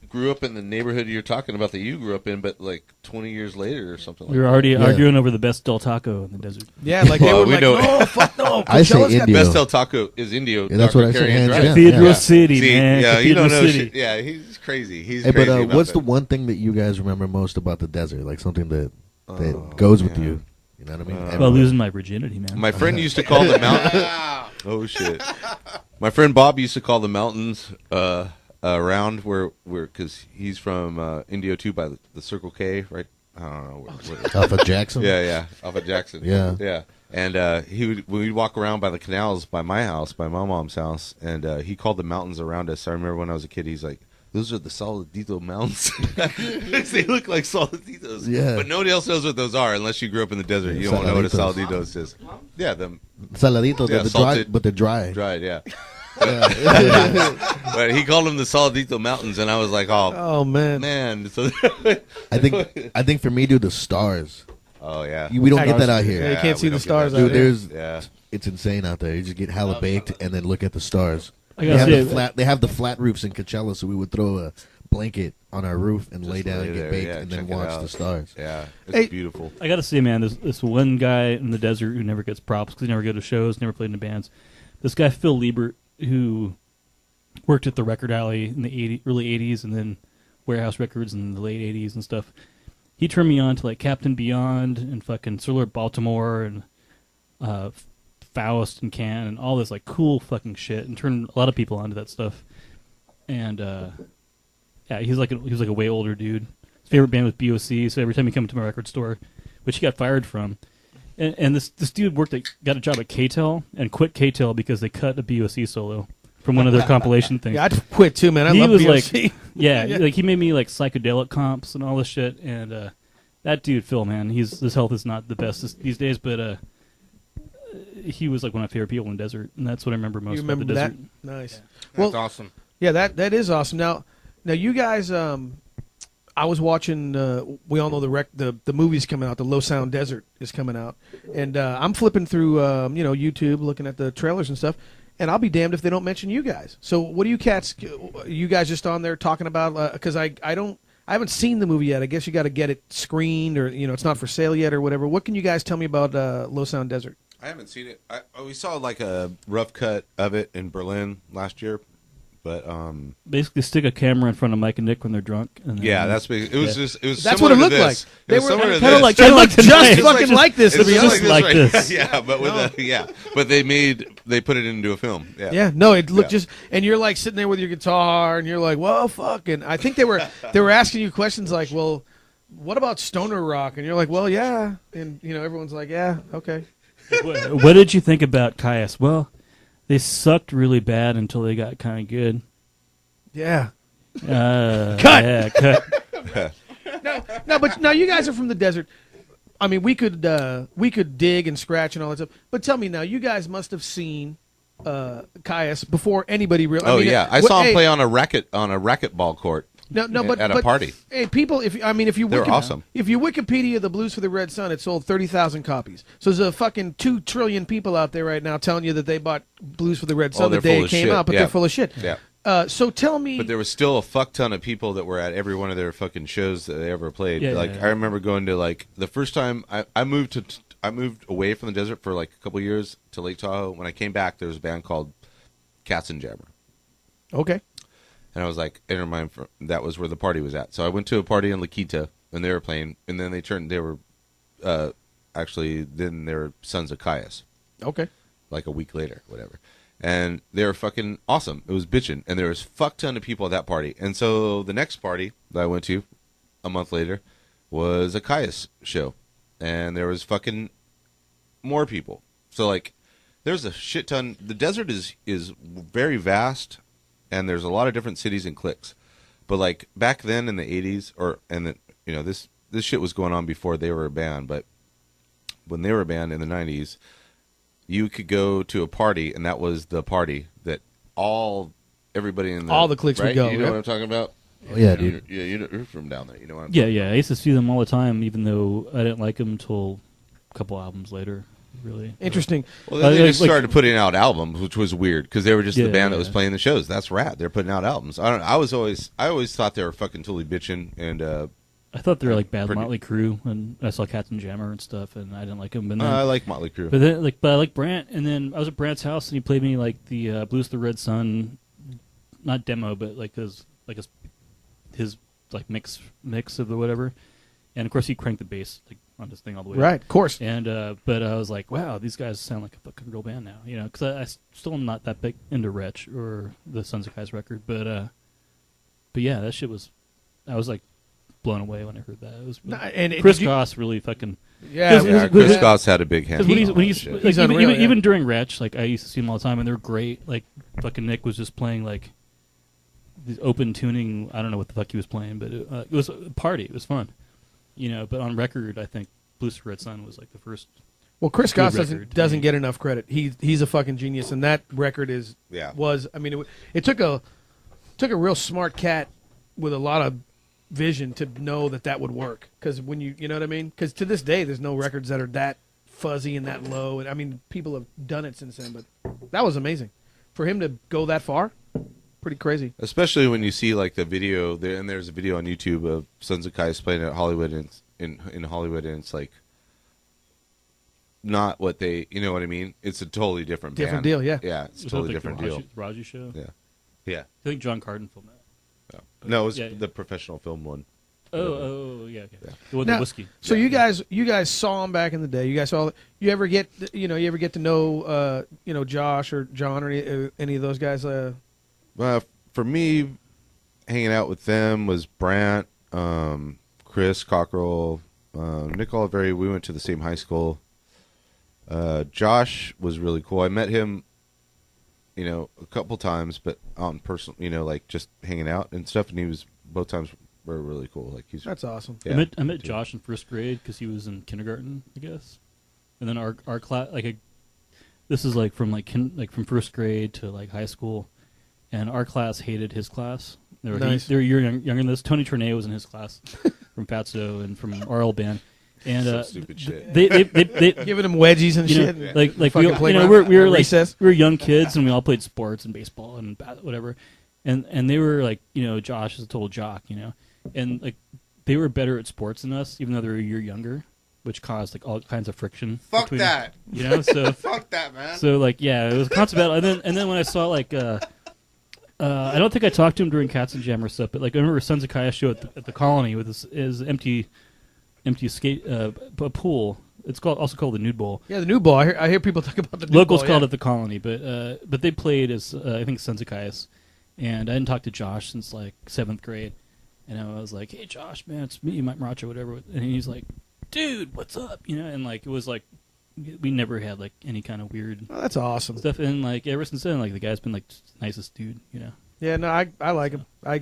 grew up in the neighborhood you're talking about that you grew up in, but like 20 years later or something like We were that. already arguing over the best Del Taco in the desert. Yeah, like they Well, were we like, know- no, fuck no. I say Coachella's got- Indio. Best Del Taco is Indio. Yeah, that's what I Dr. said, Carey and hands Drive. down. Cathedral Yeah. City, See, man. Yeah, you Cathedral don't know City. shit. Yeah, he's crazy. He's Hey, crazy but about what's that. the one thing that you guys remember most about the desert? Like something that goes with man. you. You know what I mean? Well, losing my virginity, man. My friend used to call the mountain. Oh shit! My friend Bob used to call the mountains around where because he's from Indio too, by the Circle K, right? I don't know. Off of Jackson. Yeah, off of Jackson. Yeah. And we'd walk around by the canals by my house, by my mom's house, and he called the mountains around us. I remember when I was a kid, he's like, "Those are the Saladito Mountains." They look like Saladitos. Yeah. But nobody else knows what those are unless you grew up in the desert. You don't know what a Saladitos. Saladitos is. Yeah, them Saladitos, Yeah, but they're dry, salted. but they're dry. dried, yeah. Yeah. But he called them the Saladito Mountains, and I was like, Oh, man. man. So, I think for me, dude, the stars. oh, yeah. We don't get Stars. that out Yeah, here. you can't we see don't the get stars that. out Dude, here. there's Yeah. it's insane out there. You just get hella baked and then look at the stars. I They gotta have, say, they have the flat roofs in Coachella, so we would throw a blanket on our roof and lay down lay and get there, baked yeah, and then check it watch out. the stars. Yeah. It's Hey. beautiful. I gotta say, man, there's this one guy in the desert who never gets props because he never go to shows, never played in bands. This guy Phil Liebert, who worked at the Record Alley in the early '80s, and then Warehouse Records in the late '80s and stuff. He turned me on to like Captain Beyond and fucking Sir Lord Baltimore and Faust and Can and all this like cool fucking shit, and turned a lot of people onto that stuff. And yeah, he was like a way older dude. His favorite band was BOC, so every time he come to my record store, which he got fired from, and this dude got a job at K-Tel and quit K-Tel because they cut a BOC solo from one of their compilation things. Yeah, I'd quit too, man. I He love was BOC. like, yeah, like he made me like psychedelic comps and all this shit. And that dude, Phil, man, his health is not the best these days, but he was like one of my favorite people in the desert, and that's what I remember most You about remember the that? desert. Nice. That's awesome. Yeah, that is awesome. Now you guys, I was watching. We all know the movie's coming out. The Low Sound Desert is coming out, and I'm flipping through YouTube, looking at the trailers and stuff. And I'll be damned if they don't mention you guys. So what do you cats? You guys just on there talking about? Because I haven't seen the movie yet. I guess you got to get it screened, or it's not for sale yet, or whatever. What can you guys tell me about Low Sound Desert? I haven't seen it. We saw like a rough cut of it in Berlin last year, but Basically, stick a camera in front of Mike and Nick when they're drunk. And then, yeah, that's it was Yeah. just it was. That's similar what it to looked this. like. It They was were similar to kinda this. like- They look It's just like- fucking like this. To It's be just honest. like right. this. Yeah, but with but they put it into a film. Yeah, Yeah, no, it looked Yeah. just, and you're like sitting there with your guitar, and you're like, well, fuck, and I think they were asking you questions like, well, what about stoner rock? And you're like, well, yeah, and everyone's like, yeah, okay. What did you think about Kyuss? Well, they sucked really bad until they got kind of good. Yeah. Cut. Cut! Yeah, cut. No, but now you guys are from the desert. I mean, we could dig and scratch and all that stuff. But tell me now, you guys must have seen Kyuss before anybody really. Oh yeah, I saw him play on a racquetball court. But at a party. Hey, people, if you They were awesome. If you Wikipedia the Blues for the Red Sun, it sold 30,000 copies. So there's a fucking 2 trillion people out there right now telling you that they bought Blues for the Red Sun the they're day full it of came shit. out, but Yeah. they're full of shit. Yeah. So tell me, But there was still a fuck ton of people that were at every one of their fucking shows that they ever played. Yeah, like yeah. I remember going to like the first time I moved away from the desert for like a couple years to Lake Tahoe. When I came back, there was a band called Katzenjammer. okay, And I was like, that was where the party was at. So I went to a party in La Quinta, and they were playing, and then they were Sons of Kyuss, okay, like a week later, whatever. And they were fucking awesome. It was bitching, and there was fuck ton of people at that party. And so the next party that I went to a month later was a Kyuss show, and there was fucking more people. So like, there's a shit ton. The desert is very vast, and there's a lot of different cities and cliques. But like back then in the 80s, this shit was going on before they were a band. But when they were a band in the 90s, you could go to a party, and that was the party that everybody in all the cliques right? would go. You know yeah? what I'm talking about? Oh, yeah, dude. You're from down there. You know what I'm Yeah, talking yeah. I used to see them all the time, even though I didn't like them until a couple albums later. really. Interesting. Well, then they Like- just started putting out albums, which was weird because they were just the Yeah, band that was yeah. playing the shows. That's rad. They're putting out albums. I always thought they were fucking totally bitching, and I thought they were like bad Pretty- Motley Crue, and I saw Captain Jammer and stuff, and I didn't like them. But then, I like Motley Crue. but then, but I like Brant, and then I was at Brant's house, and he played me like the Blues the Red Sun, not demo, but like his like mix of the whatever, and of course he cranked the bass like on this thing all the way up. Right, of course. And but I was like, wow, these guys sound like a fucking real band now, because I still am not that big into Wretch or the Sons of Kai's record, but yeah, that shit was, I was like blown away when I heard that. It was Chris did you- Goss really fucking. Yeah, Yeah, Chris Goss had a big hand. Because on when that he's shit. like, He's even, unreal, even, yeah. even during Wretch, like I used to see them all the time, and they're great. Like fucking Nick was just playing like these open tuning. I don't know what the fuck he was playing, but it was a party. It was fun, But on record, I think Blues for Red Sun was like the first. Well, Chris Good Goss record. doesn't get enough credit. He's a fucking genius, and that record was. I mean, it took a real smart cat with a lot of vision to know that would work. Because when you know what I mean. Because to this day, there's no records that are that fuzzy and that low. And I mean, people have done it since then, but that was amazing for him to go that far. Pretty crazy. Especially when you see like the video there, and there's a video on YouTube of Sons of Kai's playing at Hollywood, and in Hollywood, and it's like not what they, you know what I mean? It's a totally different Different band. deal, yeah. Yeah, it's a Was totally that different the deal. Raji show. Yeah. I think John Carden filmed that. No, it was Yeah. the professional film one. Oh, yeah, okay. Yeah. The one Now, with whiskey. So you guys saw him back in the day. You guys saw. You ever get to know Josh or John or any of those guys? For me, hanging out with them was Brant, Chris Cockrell, Nick Oliveri. We went to the same high school. Josh was really cool. I met him, a couple times, but on personal, like just hanging out and stuff. And he was both times were really cool. Like That's awesome. Yeah, I met Josh in first grade because he was in kindergarten, I guess. And then our class, this is like from from first grade to like high school, and our class hated his class. They were Nice. they were younger than this. Tony Tournay was in his class from Fatso and from our old band. And Some stupid shit. They Giving him wedgies and shit. like Fucking we playground were like recess. we were young kids and we all played sports and baseball and whatever, and they were like Josh is a total jock, and like they were better at sports than us even though they were a year younger, which caused like all kinds of friction. Fuck between, that. So Fuck that, man. so like yeah, it was a constant battle. And then when I saw like I don't think I talked to him during Cats and Jammer stuff, but like I remember Sons of Kai's show at the Colony with his empty skate a pool. It's also called the Nude Bowl. Yeah, the New Ball. I hear people talk about the Nude Locals Ball, called yeah. it the Colony, but they played as I think Sons of Kyuss, and I hadn't talked to Josh since like 7th grade, and I was like, "Hey, Josh, man, it's me, Mike Maracho, whatever," and he's like, "Dude, what's up?" And like it was like we never had like any kind of weird Oh, that's awesome. stuff, and like ever since then, like the guy's been like nicest dude, Yeah, no, I like him. I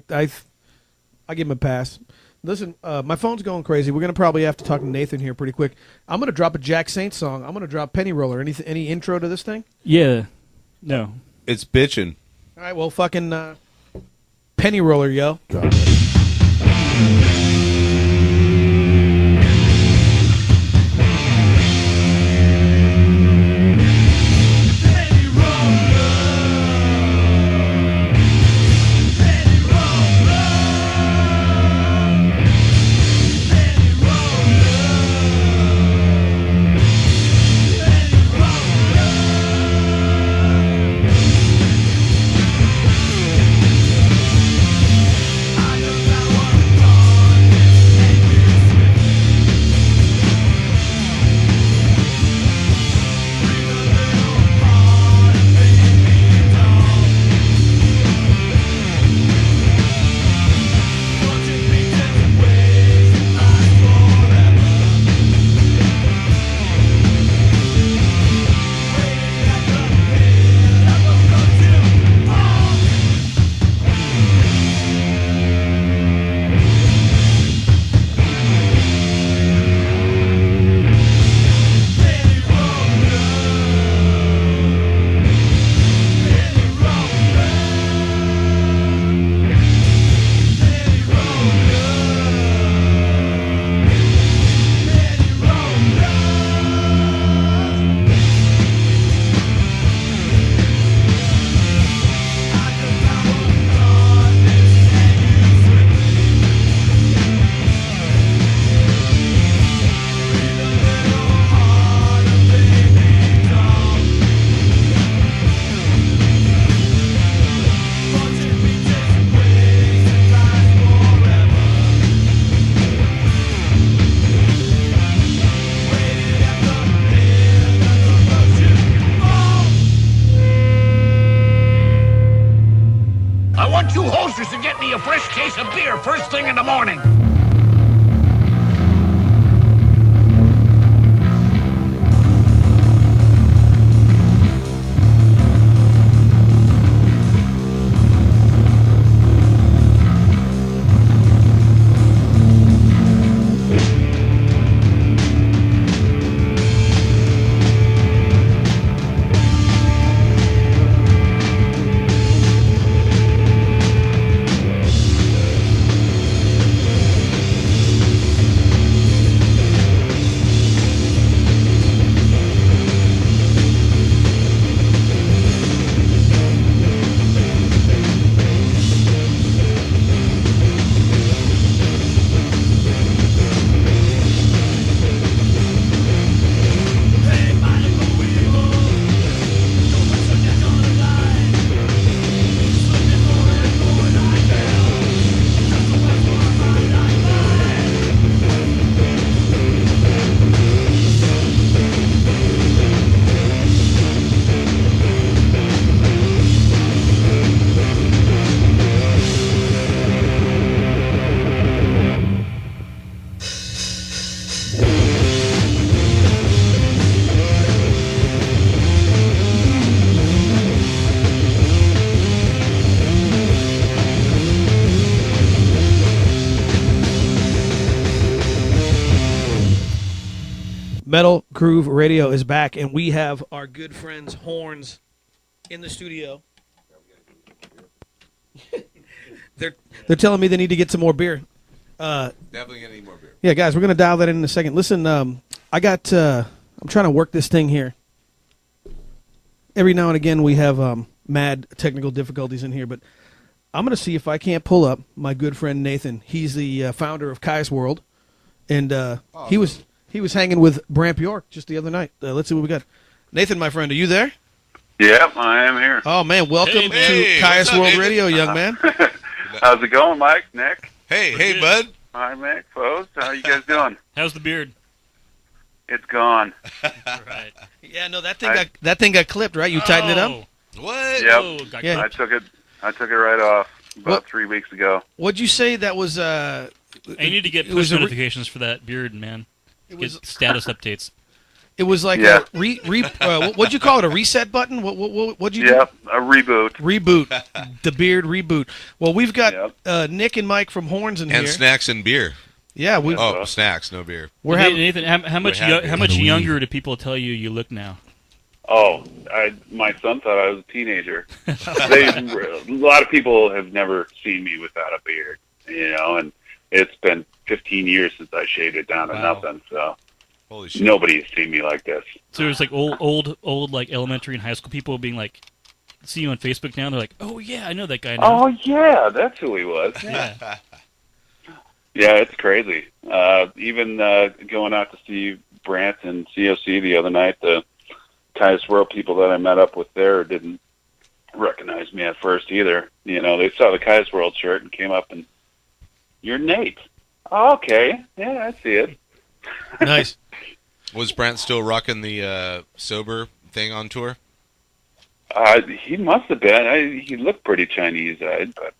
give him a pass. Listen, my phone's going crazy. We're gonna probably have to talk to Nathan here pretty quick. I'm gonna drop a Jack Saint song. I'm gonna drop Penny Roller. Any intro to this thing? Yeah, no. It's bitching. All right, well, fucking Penny Roller, yo. I fresh case of beer first thing in the morning. Metal Groove Radio is back, and we have our good friends Horns in the studio. They're telling me they need to get some more beer. Definitely gonna need more beer. Yeah, guys, we're gonna dial that in a second. Listen, I'm trying to work this thing here. Every now and again, we have mad technical difficulties in here, but I'm gonna see if I can't pull up my good friend Nathan. He's the founder of Kyuss World, and awesome. He was hanging with Bramp York just the other night. Let's see what we got. Nathan, my friend, are you there? Yep, I am here. Oh, man, welcome Hey, to what's Kyuss up, World Nathan? Radio, young man. How's it going, Mike, Nick? Hey, bud. Hi, Mick, folks. How you guys doing? How's the beard? It's gone. Right. Yeah, no, that thing got clipped, right? You tightened it up? What? Yep. Oh, got Yeah. I took it right off about What? 3 weeks ago. What'd you say that was? I need to get it was push a notifications for that beard, man. Get status updates. It was like Yeah. what'd you call it? A reset button? What'd you do? Yep, a reboot. Reboot. The beard reboot. Well, we've got Yep. Nick and Mike from Horns in And here. snacks and beer. Yeah, we. Oh, snacks, no beer. We're having. Nathan, how much We're happy. how much And we- younger do people tell you look now? Oh, my son thought I was a teenager. A lot of people have never seen me without a beard, and it's been 15 years since I shaved it down to Wow. nothing, so Holy shit. nobody's seen me like this. So there's like old like elementary and high school people being like, see you on Facebook now. They're like, oh yeah, I know that guy now. Oh, yeah, that's who he was. Yeah. Yeah, it's crazy. Even going out to see Brant and COC the other night, the Kyuss World people that I met up with there didn't recognize me at first either. They saw the Kyuss World shirt and came up and, you're Nate. Oh, okay. Yeah, I see it. Nice. Was Brant still rocking the sober thing on tour? He must have been. He looked pretty Chinese-eyed, but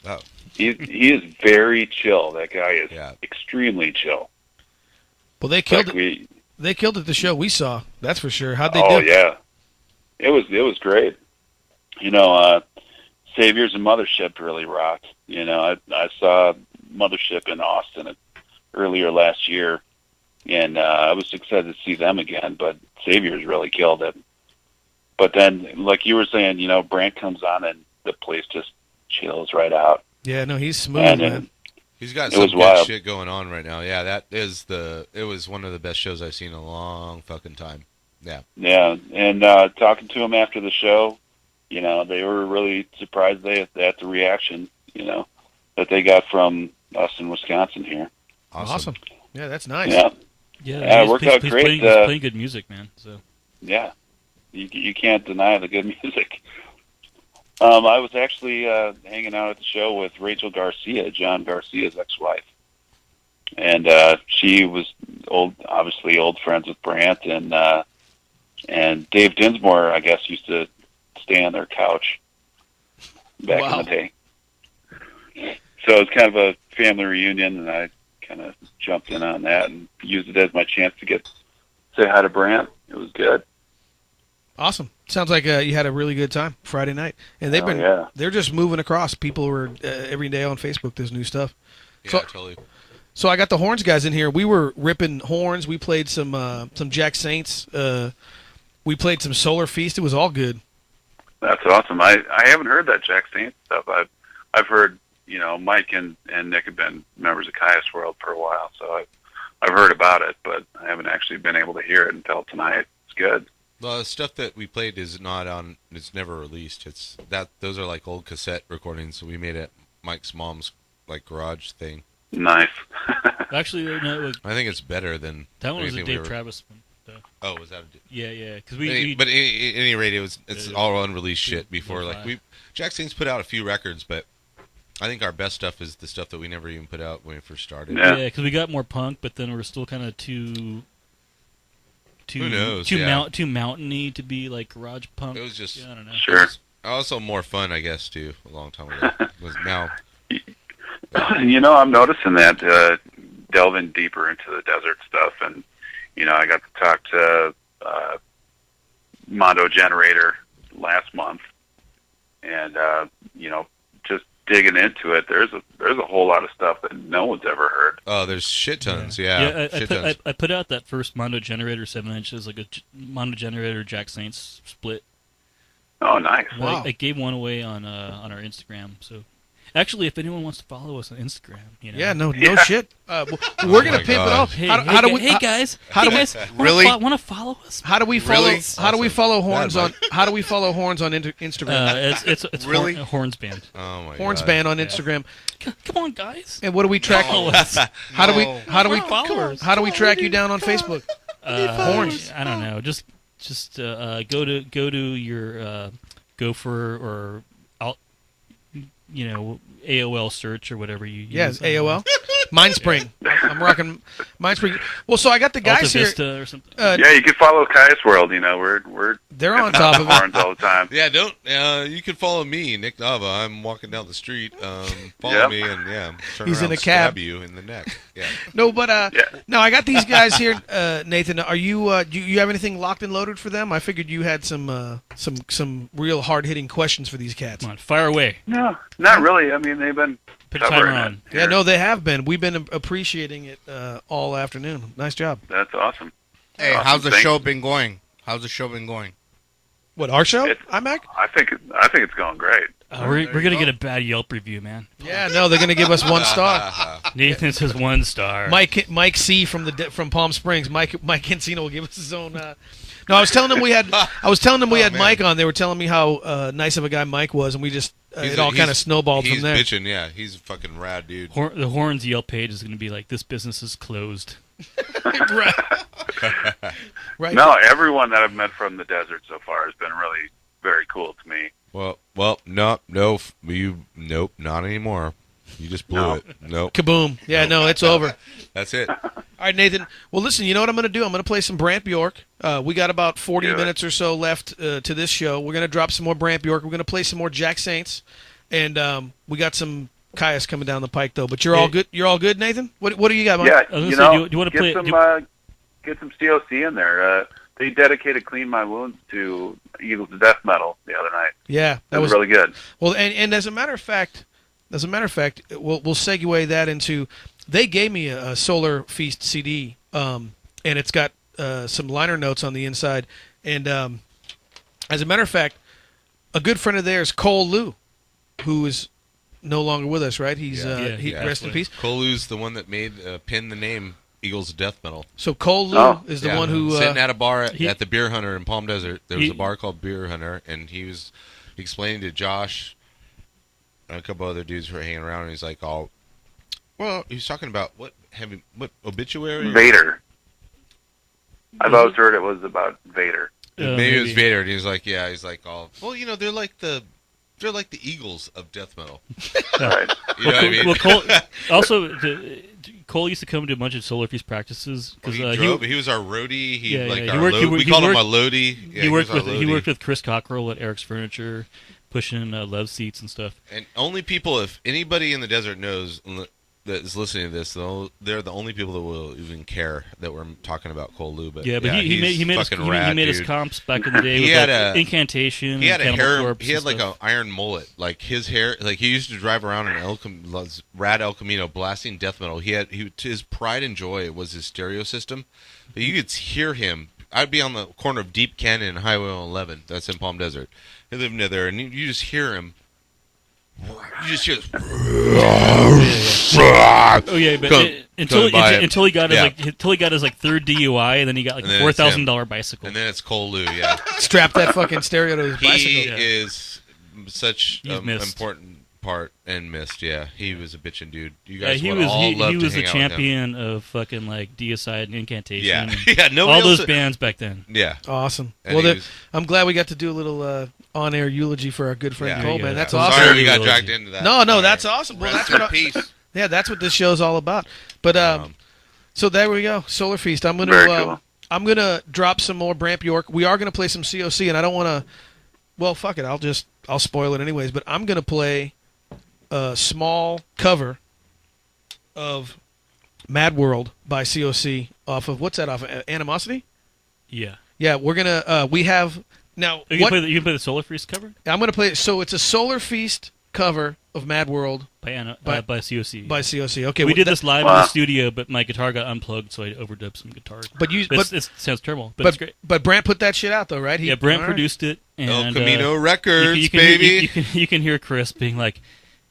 Oh. he is very chill. That guy is Yeah. extremely chill. Well, they killed Like it. They killed it the show we saw. That's for sure. How'd they Oh do? yeah, it was great. Saviors and Mothership really rocked. I saw Mothership in Austin earlier last year, and I was excited to see them again. But Saviors really killed it. But then, like you were saying, Brant comes on and the place just chills right out. Yeah, no, he's smooth, And man. He's got It some was good wild. shit going on right now. Yeah, it was one of the best shows I've seen in a long fucking time. Yeah. Yeah, and talking to them after the show, they were really surprised at the reaction, that they got from us in Wisconsin here. Awesome. Yeah, that's nice. Yeah, Yeah, it worked out he's great. playing good music, man. So Yeah, you can't deny the good music. I was actually hanging out at the show with Rachel Garcia, John Garcia's ex-wife, and she was obviously old friends with Brant, and Dave Dinsmore, I guess, used to stay on their couch back in the day. So it was kind of a family reunion, and I kind of jumped in on that and used it as my chance to say hi to Brant. It was good. Awesome. Sounds like you had a really good time Friday night, and they're just moving across. People were every day on Facebook. There's new stuff. Yeah, totally. So I got the Horns guys in here. We were ripping horns. We played some Jack Saints. We played some Solar Feast. It was all good. That's awesome. I haven't heard that Jack Saint stuff. I've heard, Mike and Nick have been members of Kyuss World for a while, so I've heard about it, but I haven't actually been able to hear it until tonight. It's good. The stuff that we played is not on. It's never released. Those are like old cassette recordings. So we made it Mike's mom's garage thing. Nice. Actually, no, I think it's better than that one was a anything Dave Travis one. Oh, was that? Yeah. Because but at any rate, it's all unreleased shit. Before Jack Saints put out a few records, but I think our best stuff is the stuff that we never even put out when we first started. Yeah, because we got more punk, but then we're still kind of too who knows? Too mountainy to be like garage punk. It was just I don't know. Sure. Also more fun, I guess, too. A long time ago. Was now. I'm noticing that delving deeper into the desert stuff, and I got to talk to Mondo Generator last month, and just digging into it, there's a whole lot of stuff that no one's ever heard. Oh, there's shit tons. Yeah, I put out that first Mondo Generator 7 inches, like a Mondo Generator Jack Saints split. Oh, nice! Wow. I gave one away on our Instagram. So, actually, if anyone wants to follow us on Instagram, yeah, no shit. We're gonna pimp it off. Hey, How guys, really want to follow us? How do we follow? Really? How do we follow Horns on? How do we follow Horns on Instagram? It's Really? Horns Band. Oh my Horns God. Band on Instagram. Come on, guys. And what do we track? Follow us. How do we followers. how do we track you down on Facebook? Horns. I don't know. Just go to your Gopher or AOL search or whatever you use. Yes, AOL. Mindspring. I'm rocking Mindspring. Well, so I got the guys Alta here. Vista or something. Yeah, you can follow Kyuss World. We're They're on top of it. horns all the time. Yeah, don't. You can follow me, Nick Nava. I'm walking down the street. Follow me, and turn He's around in a and cab. stab you in the neck. Yeah. No, but no, I got these guys here. Nathan, are you? Do you have anything locked and loaded for them? I figured you had some real hard hitting questions for these cats. Come on, fire away. No, not really. I mean, they've been Put a timer covering on. it. Yeah, no, they have been. We've been appreciating it all afternoon. Nice job. That's awesome. Hey, Awesome. how's the Thanks. show been going? What, our show? It's- iMac? I think it's going great. We're gonna get a bad Yelp review, man. Yeah, no, they're gonna give us 1 star. Nathan says 1 star. Mike C from Palm Springs. Mike Encino will give us his own. No, I was telling them we had man. Mike on. They were telling me how nice of a guy Mike was, and we just it all kind of snowballed from there. He's bitching, yeah. He's a fucking rad dude. The Horns Yelp page is gonna be like, this business is closed. Right. Right. No, everyone that I've met from the desert so far has been really very cool to me. Well, nope, not anymore. You just blew it. Nope. Kaboom. Yeah, no, it's over. That's it. All right, Nathan. Well, listen, you know what I'm going to do? I'm going to play some Brant Bjork. We got about 40 minutes or so left to this show. We're going to drop some more Brant Bjork. We're going to play some more Jack Saints. And we got some Kyuss coming down the pike, though. But you're all good. You're all good, Nathan? What do you got, Mike? Yeah, I was gonna say, do you want to get play? get some COC in there. They dedicated "Clean My Wounds" to Eagles of Death Metal the other night. Yeah, that was really good. Well, and as a matter of fact, we'll segue that into. They gave me a Solar Feast CD, and it's got some liner notes on the inside. And as a matter of fact, a good friend of theirs, Cole Liu, who is no longer with us, right? He's rest in peace. Cole Liu's the one that pinned the name Eagles of Death Metal. So Cole Liu is the one who sitting at a bar at the Beer Hunter in Palm Desert. There was a bar called Beer Hunter, and he was explaining to Josh and a couple other dudes who were hanging around, and he's like, "Oh, well," he was talking about what obituary? Vader. I've always heard it was about Vader. Maybe it was Vader, and he was like, "Yeah," he's like, "Oh, well, they're like the Eagles of death metal." Right. You know what I mean? Well, Cole used to come to a bunch of Solar Feast practices because he was our roadie. We worked called him a loadie. Yeah, he worked with Chris Cockrell at Eric's Furniture. pushing love seats and stuff. And only people, if anybody in the desert knows that is listening to this, they're the only people that will even care that we're talking about Cole Lou. But yeah, but he made his comps back in the day. He with had like Incantation. He had a hair. Corpse He had and like stuff. an iron mullet. Like his hair. Like he used to drive around in Rad El Camino blasting death metal. His pride and joy was his stereo system. But you could hear him. I'd be on the corner of Deep Canyon and Highway 11. That's in Palm Desert. He lived near there, and you just hear him. You just hear. Oh yeah, but until he got his like third DUI, and then he got like a $4,000 bicycle. And then it's Cole Lou, yeah. Strap that fucking stereo to his bicycle. He is such an important part and missed. Yeah, he was a bitchin' dude. You guys he would all love was to the hang champion of fucking like Deicide and Incantation. Yeah, and all those bands back then. Yeah, awesome. And Well, I'm glad we got to do a little on-air eulogy for our good friend Cole, man. That's awesome. Sorry we got dragged into that. No, that's awesome. Well, Rest that's in what peace. Yeah, that's what this show's all about. But so there we go, Solar Feast. I'm gonna drop some more Bramp York. We are gonna play some COC, and I don't want to. Well, fuck it. I'll spoil it anyways. But I'm gonna play a small cover of Mad World by COC off of what's that off of Animosity? Yeah. Yeah, we're gonna we have now. You can play the Solar Feast cover. I'm gonna play. So it's a Solar Feast cover of Mad World by COC. By COC. Okay, we did this live in the studio, but my guitar got unplugged, so I overdubbed some guitar. But it sounds terrible, but it's great. But Brant put that shit out though, right? Brant produced it. And, El Camino Records, you baby. You can hear Chris being like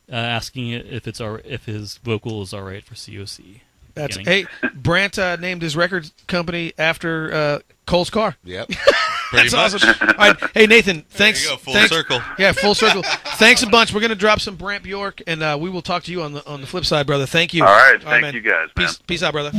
asking if his vocal is all right for COC. Brant named his record company after Cole's car. Yep. That's awesome. All right, hey Nathan, thanks. There you go, full circle. Yeah, full circle. Thanks a bunch. We're gonna drop some Bramp York, and we will talk to you on the flip side, brother. Thank you. All right, man. thank you guys. Man. Peace out, brother.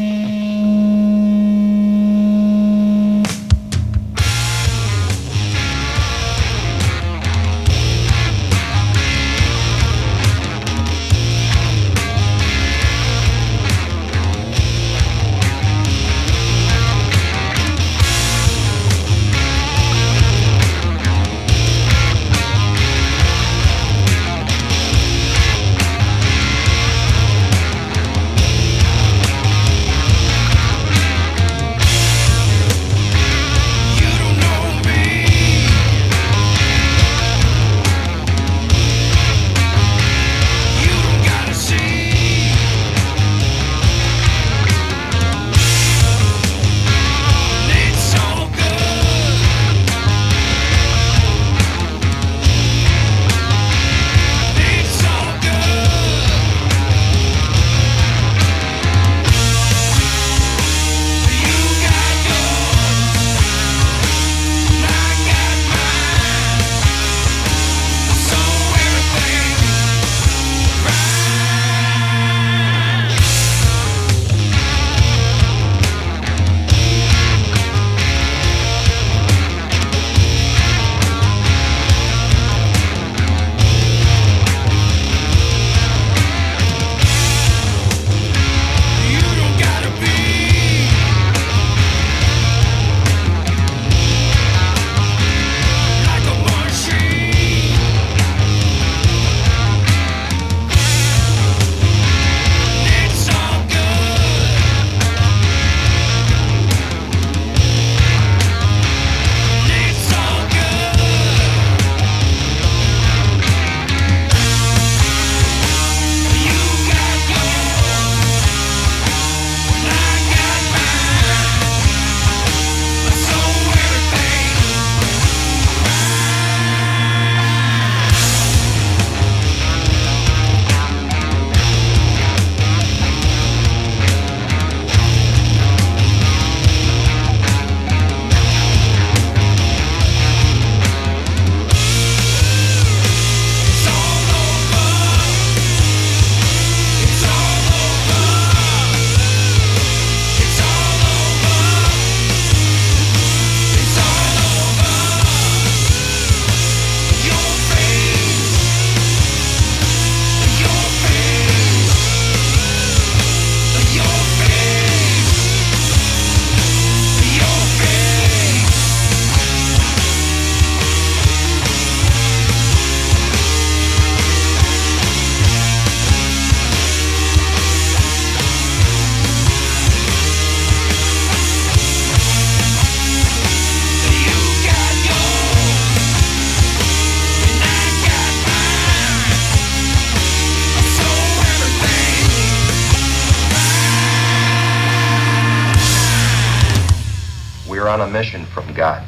You're on a mission from God.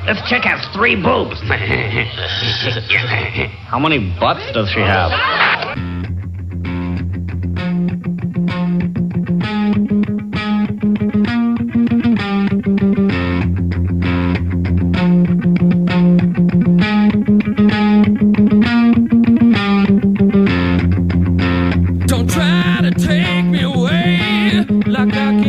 This chick has 3 boobs. How many butts does she have? Don't try to take me away like I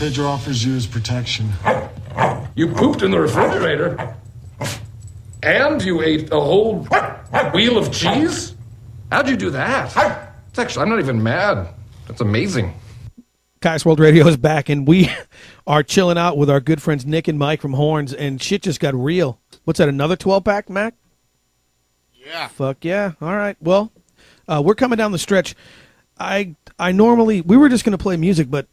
Pedro offers you his protection. You pooped in the refrigerator? And you ate a whole wheel of cheese? How'd you do that? It's actually, I'm not even mad. That's amazing. Kyuss World Radio is back, and we are chilling out with our good friends Nick and Mike from Horns, and shit just got real. What's that, another 12-pack, Mac? Yeah. Fuck yeah. All right. Well, we're coming down the stretch. I normally, we were just going to play music, but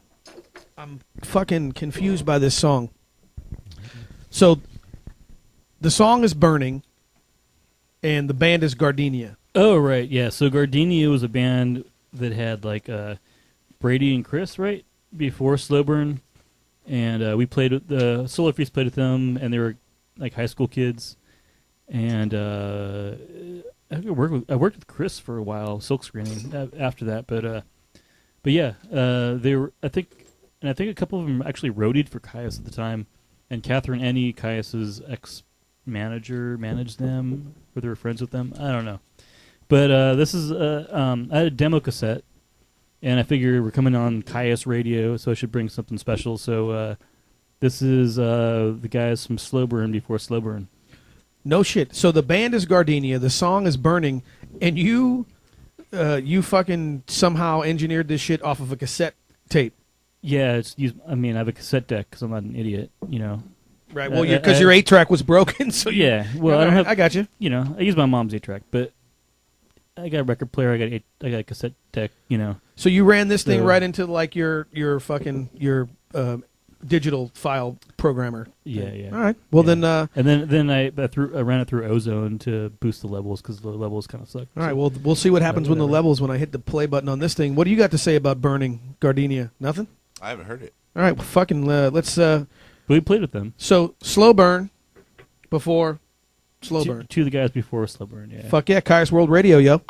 I'm fucking confused by this song. So, the song is Burning, and the band is Gardenia. Oh, right, yeah. So Gardenia was a band that had, like, Brady and Chris, right, before Slo Burn. And we played with the Solar Feast played with them, and they were, like, high school kids. And I worked with Chris for a while, silk screening after that. But yeah, they were, I think a couple of them actually roadied for Kyuss at the time. And Catherine Ennie, Kyuss's ex-manager, managed them, or they were friends with them. I don't know. But this is, I had a demo cassette, and I figured we're coming on Kyuss Radio, so I should bring something special. So this is the guys from Slo Burn before Slo Burn. No shit. So the band is Gardenia, the song is Burning, and you fucking somehow engineered this shit off of a cassette tape. Yeah, I have a cassette deck because I'm not an idiot, you know. Right. Well, because your 8-track was broken, so yeah. Well, I got you. You know, I use my mom's 8-track, but I got a record player. I got a cassette deck. You know. So you ran this thing right into like your digital file programmer. Yeah, yeah. All right. Well, yeah. then I ran it through Ozone to boost the levels because the levels kind of suck. All right. Well, we'll see what happens when I hit the play button on this thing. What do you got to say about Burning Gardenia? Nothing. I haven't heard it. All right. Well, fucking let's. We played with them. So Slo Burn before Slo Burn. Two of the guys before Slo Burn. Yeah. Fuck yeah, Kyuss World Radio, yo.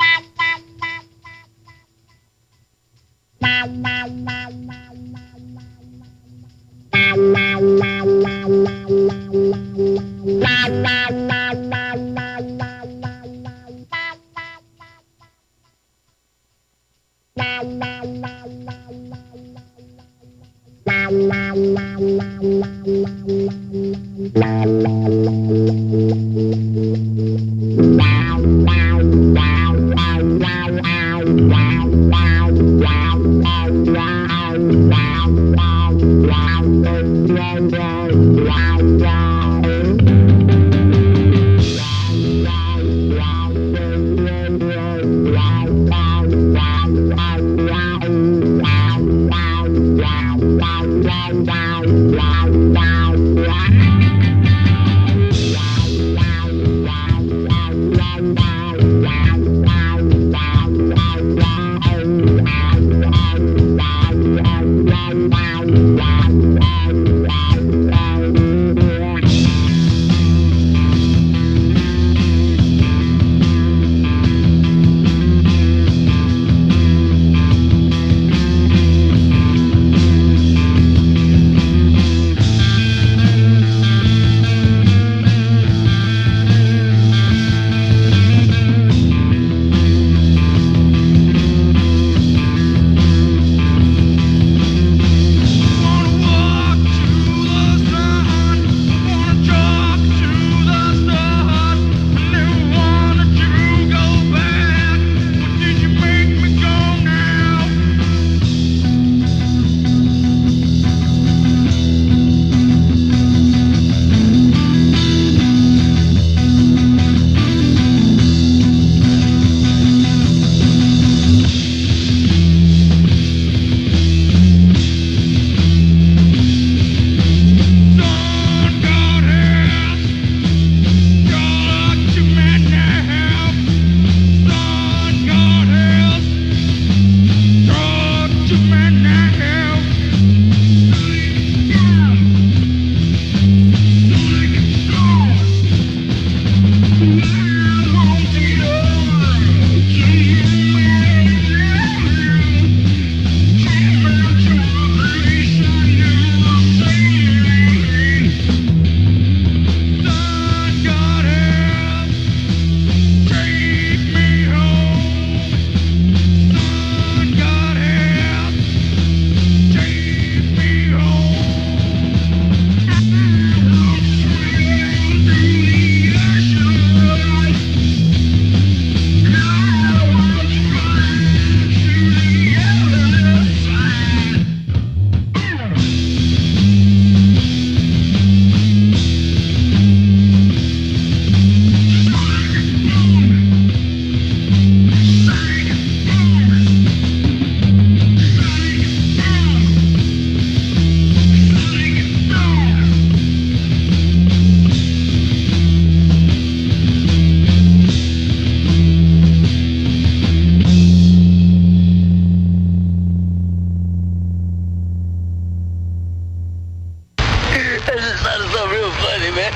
funny, man.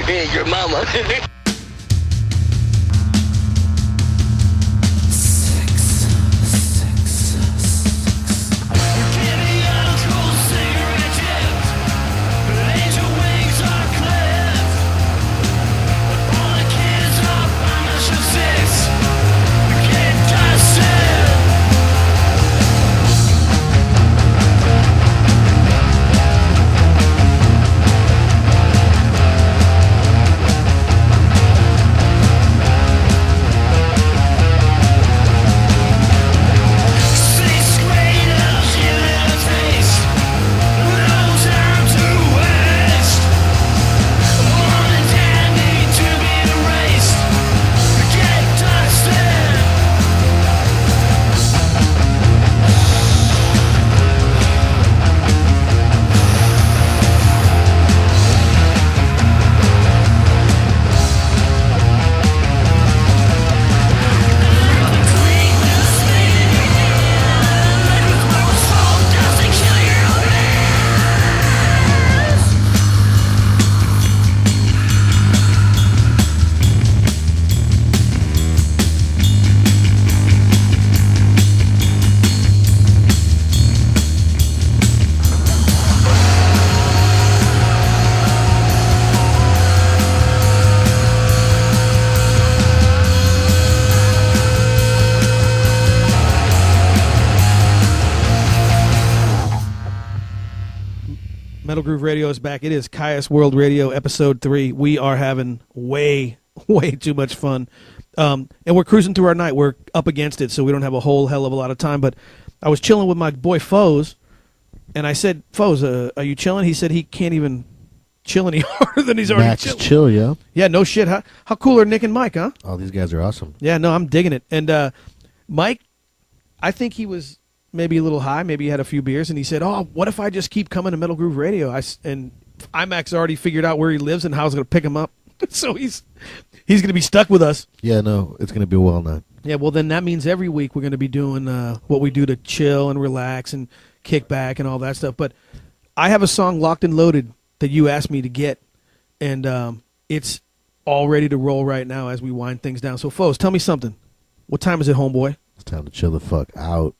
Hey, your mama. Metal Groove Radio is back. It is Kyuss World Radio, Episode 3. We are having way too much fun. And we're cruising through our night. We're up against it, so we don't have a whole hell of a lot of time. But I was chilling with my boy Foes, and I said, Foes, are you chilling? He said he can't even chill any harder than he's already Max chilling. chill, yeah. Yeah, no shit. How cool are Nick and Mike, huh? Oh, these guys are awesome. Yeah, no, I'm digging it. And Mike, I think he was maybe a little high. Maybe he had a few beers, and he said, oh, what if I just keep coming to Metal Groove Radio? And IMAX already figured out where he lives and how I was going to pick him up. So he's going to be stuck with us. Yeah, no, it's going to be a well night. Yeah, well, then that means every week we're going to be doing what we do to chill and relax and kick back and all that stuff. But I have a song locked and loaded that you asked me to get, and it's all ready to roll right now as we wind things down. So, Foes, tell me something. What time is it, homeboy? It's time to chill the fuck out.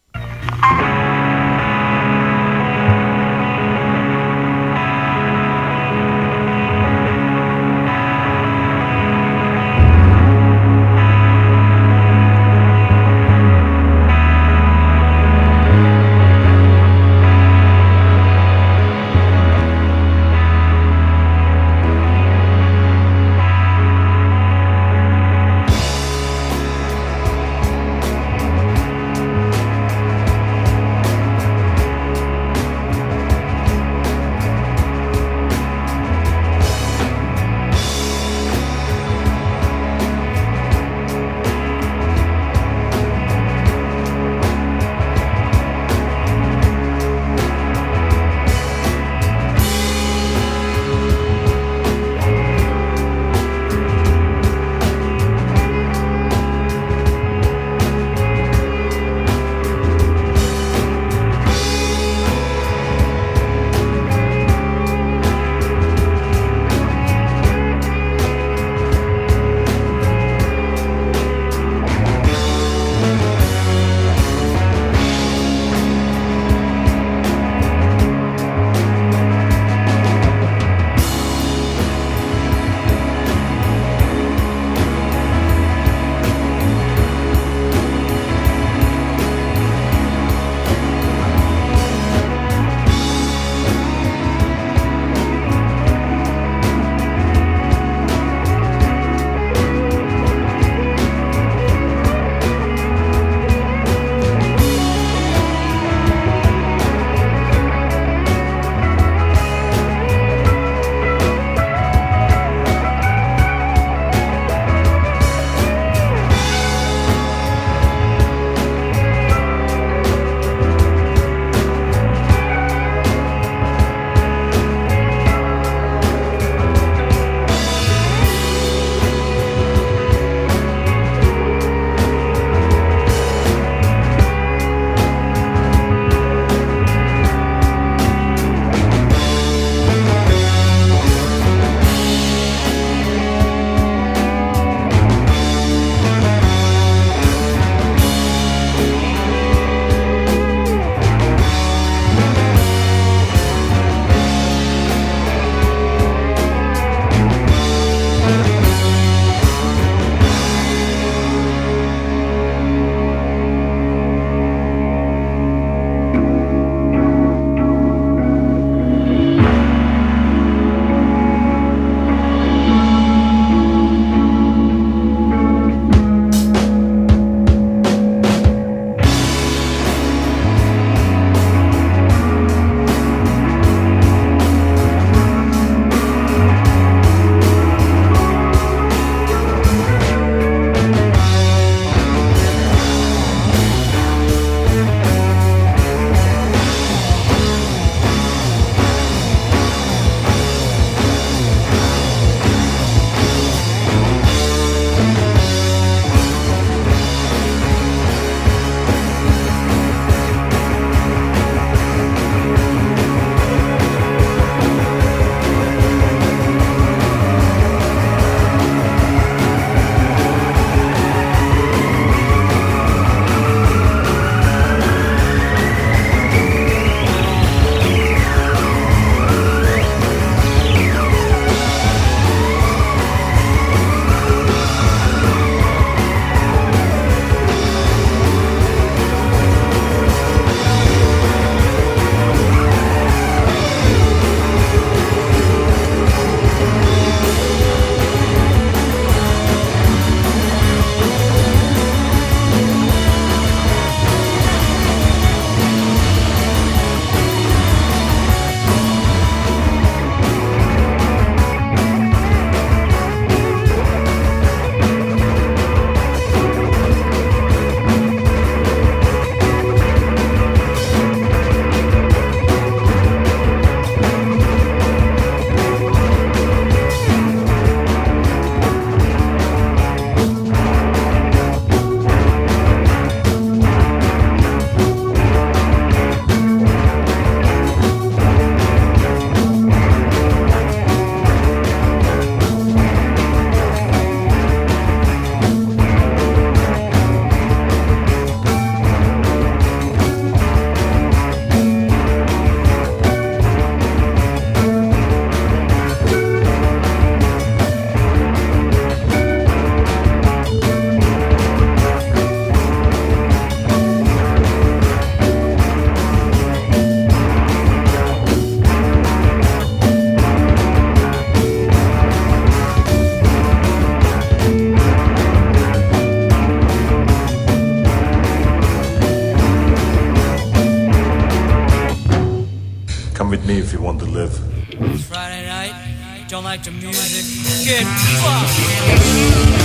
Come with me if you want to live. It's Friday night, don't like the music, get fucked.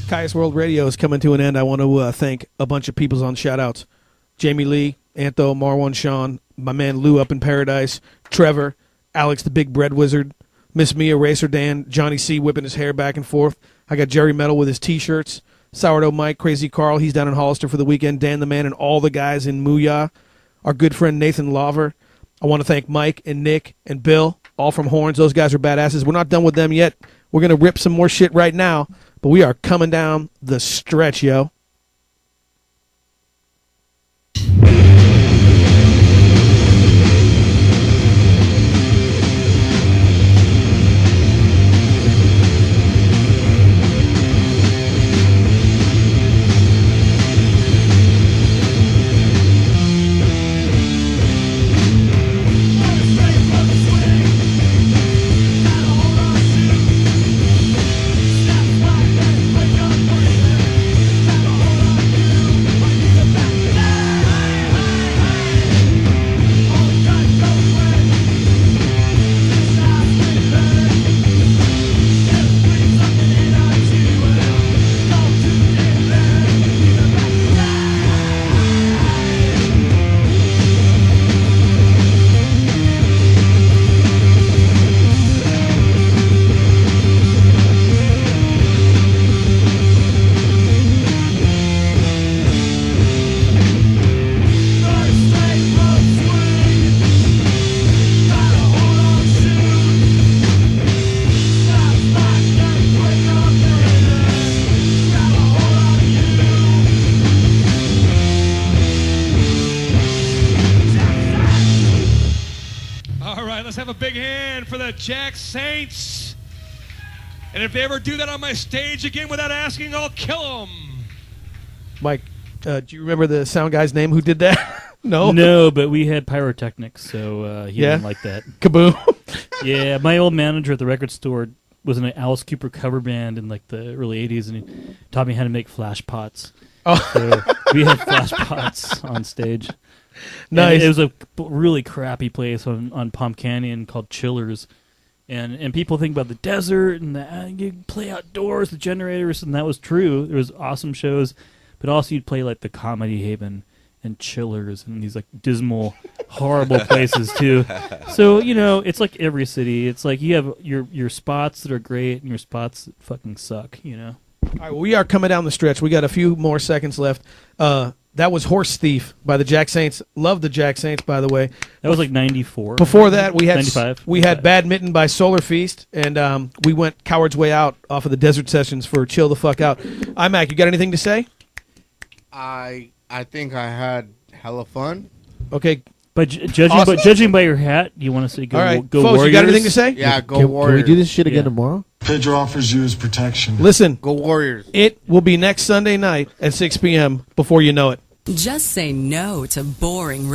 Kyuss World Radio is coming to an end. I want to thank a bunch of people on shout-outs. Jamie Lee, Antho, Marwan Sean, my man Lou up in Paradise, Trevor, Alex the Big Bread Wizard, Miss Mia, Racer Dan, Johnny C whipping his hair back and forth. I got Jerry Metal with his T-shirts, Sourdough Mike, Crazy Carl, he's down in Hollister for the weekend, Dan the Man, and all the guys in Mooyah, our good friend Nathan Lawver. I want to thank Mike and Nick and Bill, all from Horns. Those guys are badasses. We're not done with them yet. We're going to rip some more shit right now, but we are coming down the stretch, yo. have a big hand for the Jack Saints. And if they ever do that on my stage again without asking, I'll kill them. Mike, do you remember the sound guy's name who did that? No? No, but we had pyrotechnics, so he Yeah? didn't like that. Kaboom. Yeah, my old manager at the record store was in an Alice Cooper cover band in like the early 80s, and he taught me how to make flash pots. Oh. So we had flash pots on stage. Nice. And it was a really crappy place on Palm Canyon called Chillers. And people think about the desert and you play outdoors, the generators, and that was true. There was awesome shows, but also you'd play like the Comedy Haven and Chillers and these like dismal, horrible places too. So, you know, it's like every city. It's like you have your spots that are great and your spots that fucking suck, you know? All right, well, we are coming down the stretch. We got a few more seconds left. That was Horse Thief by the Jack Saints. Love the Jack Saints, by the way. That was like 94. Before that, we had 95. we had Badminton by Solar Feast, and we went Coward's Way Out off of the Desert Sessions for Chill the Fuck Out. Mac, you got anything to say? I think I had hella fun. Okay. But judging by your hat, you want to say go, all right, go folks, Warriors? you got anything to say? Yeah, go Can Warriors. we do this shit again tomorrow? Pedro offers you his protection. Listen. Go Warriors. It will be next Sunday night at 6 p.m. before you know it. Just say no to boring